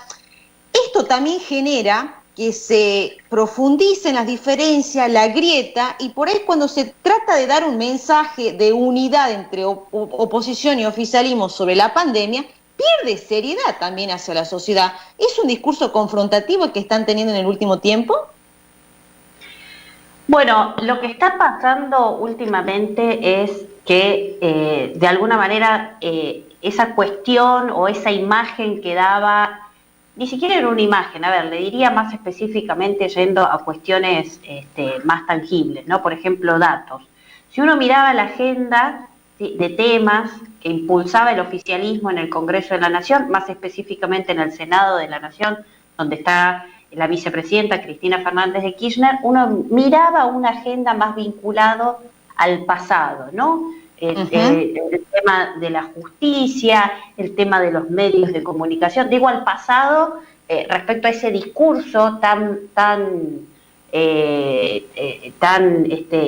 Esto también genera que se profundicen las diferencias, la grieta, y por ahí cuando se trata de dar un mensaje de unidad entre oposición y oficialismo sobre la pandemia, pierde seriedad también hacia la sociedad. ¿Es un discurso confrontativo que están teniendo en el último tiempo? Bueno, lo que está pasando últimamente es que de alguna manera esa cuestión o esa imagen que daba, ni siquiera era una imagen, a ver, le diría más específicamente yendo a cuestiones más tangibles, ¿no? Por ejemplo, datos. Si uno miraba la agenda de temas que impulsaba el oficialismo en el Congreso de la Nación, más específicamente en el Senado de la Nación, donde está la vicepresidenta Cristina Fernández de Kirchner, uno miraba una agenda más vinculado al pasado, ¿no? El tema de la justicia, el tema de los medios de comunicación, digo al pasado respecto a ese discurso tan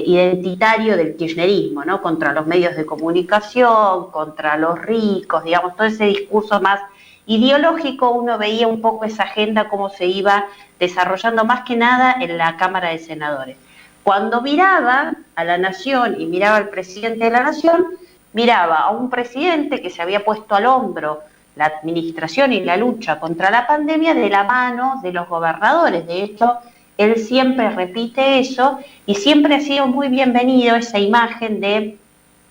identitario del kirchnerismo, ¿no? Contra los medios de comunicación, contra los ricos, digamos, todo ese discurso más ideológico. Uno veía un poco esa agenda, cómo se iba desarrollando más que nada en la Cámara de Senadores. Cuando miraba a la Nación y miraba al presidente de la Nación, miraba a un presidente que se había puesto al hombro la administración y la lucha contra la pandemia de la mano de los gobernadores. De hecho, él siempre repite eso y siempre ha sido muy bienvenido esa imagen de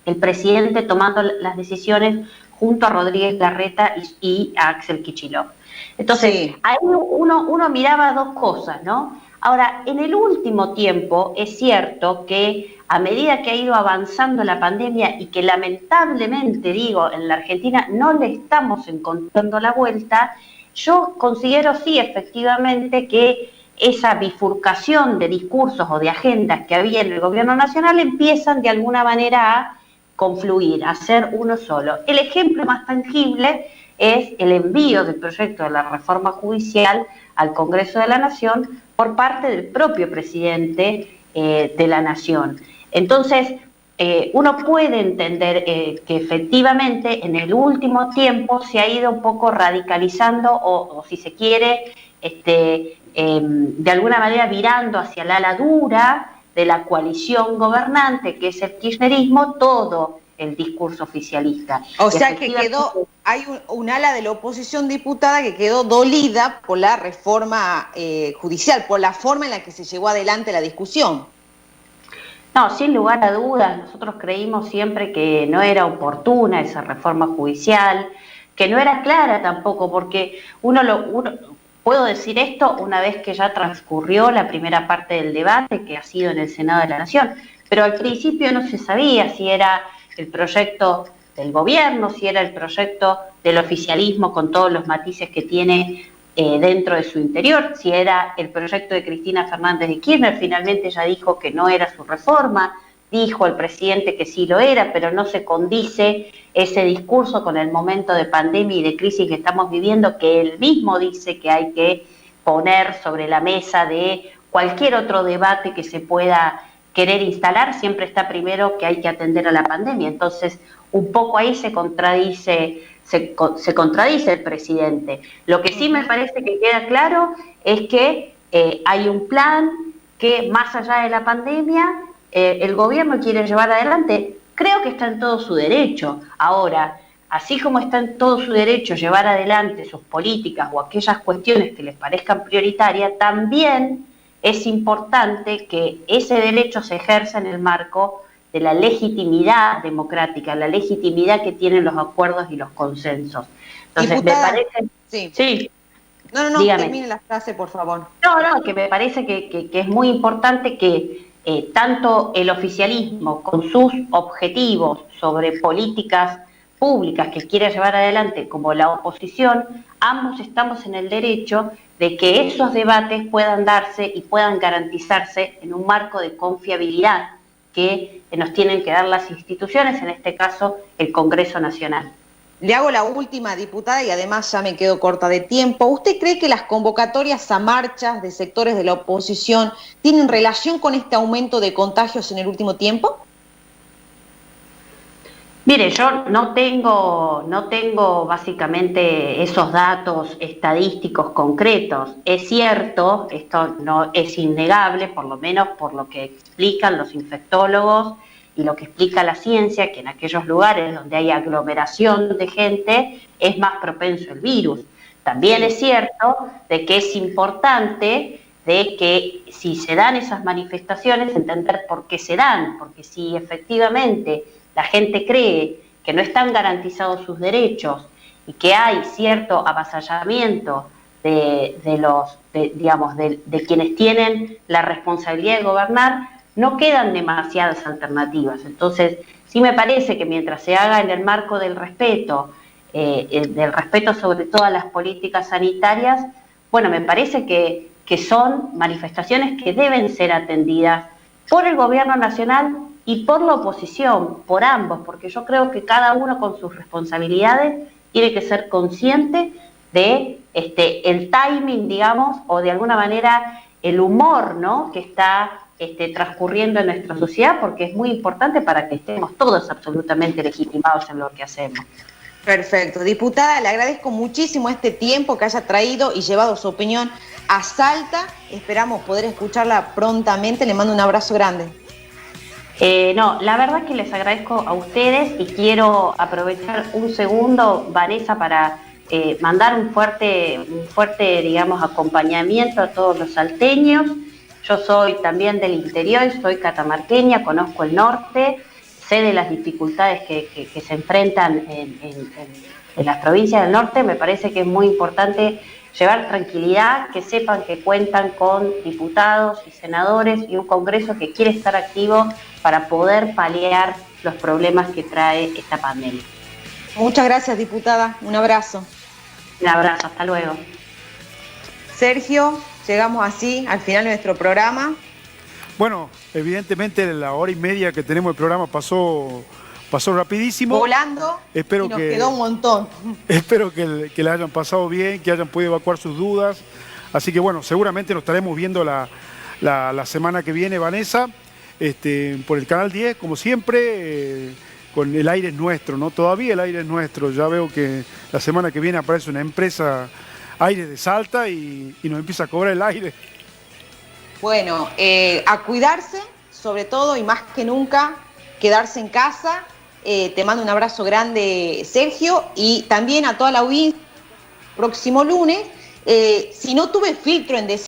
el presidente tomando las decisiones junto a Rodríguez Larreta y a Axel Kicillof. Entonces, sí, ahí uno miraba dos cosas, ¿no? Ahora, en el último tiempo es cierto que a medida que ha ido avanzando la pandemia y que lamentablemente, digo, en la Argentina no le estamos encontrando la vuelta, yo considero sí efectivamente que esa bifurcación de discursos o de agendas que había en el gobierno nacional empiezan de alguna manera a confluir, a ser uno solo. El ejemplo más tangible es el envío del proyecto de la reforma judicial al Congreso de la Nación por parte del propio presidente de la Nación. Entonces, uno puede entender que efectivamente en el último tiempo se ha ido un poco radicalizando o si se quiere, de alguna manera virando hacia la ala dura de la coalición gobernante, que es el kirchnerismo, todo el discurso oficialista. O sea que hay un ala de la oposición diputada que quedó dolida por la reforma judicial, por la forma en la que se llevó adelante la discusión. No, sin lugar a dudas, nosotros creímos siempre que no era oportuna esa reforma judicial, que no era clara tampoco, porque puedo decir esto una vez que ya transcurrió la primera parte del debate, que ha sido en el Senado de la Nación, pero al principio no se sabía si era el proyecto del gobierno, si era el proyecto del oficialismo con todos los matices que tiene dentro de su interior, si era el proyecto de Cristina Fernández de Kirchner. Finalmente ella dijo que no era su reforma, dijo el presidente que sí lo era, pero no se condice ese discurso con el momento de pandemia y de crisis que estamos viviendo, que él mismo dice que hay que poner sobre la mesa de cualquier otro debate que se pueda querer instalar. Siempre está primero que hay que atender a la pandemia. Entonces, un poco ahí se contradice el presidente. Lo que sí me parece que queda claro es que hay un plan que, más allá de la pandemia, el gobierno quiere llevar adelante. Creo que está en todo su derecho. Ahora, así como está en todo su derecho llevar adelante sus políticas o aquellas cuestiones que les parezcan prioritarias, también es importante que ese derecho se ejerza en el marco de la legitimidad democrática, la legitimidad que tienen los acuerdos y los consensos. Entonces, diputada, me parece... Sí. No, dígame. Termine la frase, por favor. No, que me parece que es muy importante que tanto el oficialismo, con sus objetivos sobre políticas públicas que quiere llevar adelante, como la oposición, ambos estamos en el derecho de que esos debates puedan darse y puedan garantizarse en un marco de confiabilidad que nos tienen que dar las instituciones, en este caso el Congreso Nacional. Le hago la última, diputada, y además ya me quedo corta de tiempo. ¿Usted cree que las convocatorias a marchas de sectores de la oposición tienen relación con este aumento de contagios en el último tiempo? Mire, yo no tengo básicamente esos datos estadísticos concretos. Es cierto, esto no es innegable, por lo menos por lo que explican los infectólogos y lo que explica la ciencia, que en aquellos lugares donde hay aglomeración de gente es más propenso el virus. También es cierto de que es importante de que si se dan esas manifestaciones, entender por qué se dan, porque si efectivamente la gente cree que no están garantizados sus derechos y que hay cierto avasallamiento de quienes tienen la responsabilidad de gobernar, no quedan demasiadas alternativas. Entonces, sí me parece que mientras se haga en el marco del respeto sobre todas las políticas sanitarias, bueno, me parece que son manifestaciones que deben ser atendidas por el gobierno nacional y por la oposición, por ambos, porque yo creo que cada uno con sus responsabilidades tiene que ser consciente de el timing, digamos, o de alguna manera el humor, ¿no?, que está transcurriendo en nuestra sociedad, porque es muy importante para que estemos todos absolutamente legitimados en lo que hacemos. Perfecto. Diputada, le agradezco muchísimo este tiempo que haya traído y llevado su opinión a Salta. Esperamos poder escucharla prontamente. Le mando un abrazo grande. No, la verdad que les agradezco a ustedes y quiero aprovechar un segundo, Vanessa, para mandar un fuerte, digamos, acompañamiento a todos los salteños. Yo soy también del interior, soy catamarqueña, conozco el norte, sé de las dificultades que se enfrentan en las provincias del norte. Me parece que es muy importante llevar tranquilidad, que sepan que cuentan con diputados y senadores y un Congreso que quiere estar activo para poder paliar los problemas que trae esta pandemia. Muchas gracias, diputada. Un abrazo. Un abrazo, hasta luego. Sergio, llegamos así al final de nuestro programa. Bueno, evidentemente la hora y media que tenemos el programa pasó rapidísimo. Volando. Espero y nos quedó un montón. Espero que la hayan pasado bien, que hayan podido evacuar sus dudas. Así que bueno, seguramente nos estaremos viendo la semana que viene, Vanessa, por el Canal 10, como siempre, con El Aire es Nuestro, ¿no? Todavía El Aire es Nuestro. Ya veo que la semana que viene aparece una empresa Aire de Salta y nos empieza a cobrar el aire. Bueno, a cuidarse, sobre todo y más que nunca, quedarse en casa. Te mando un abrazo grande, Sergio, y también a toda la audiencia. Próximo lunes, si no tuve filtro en decir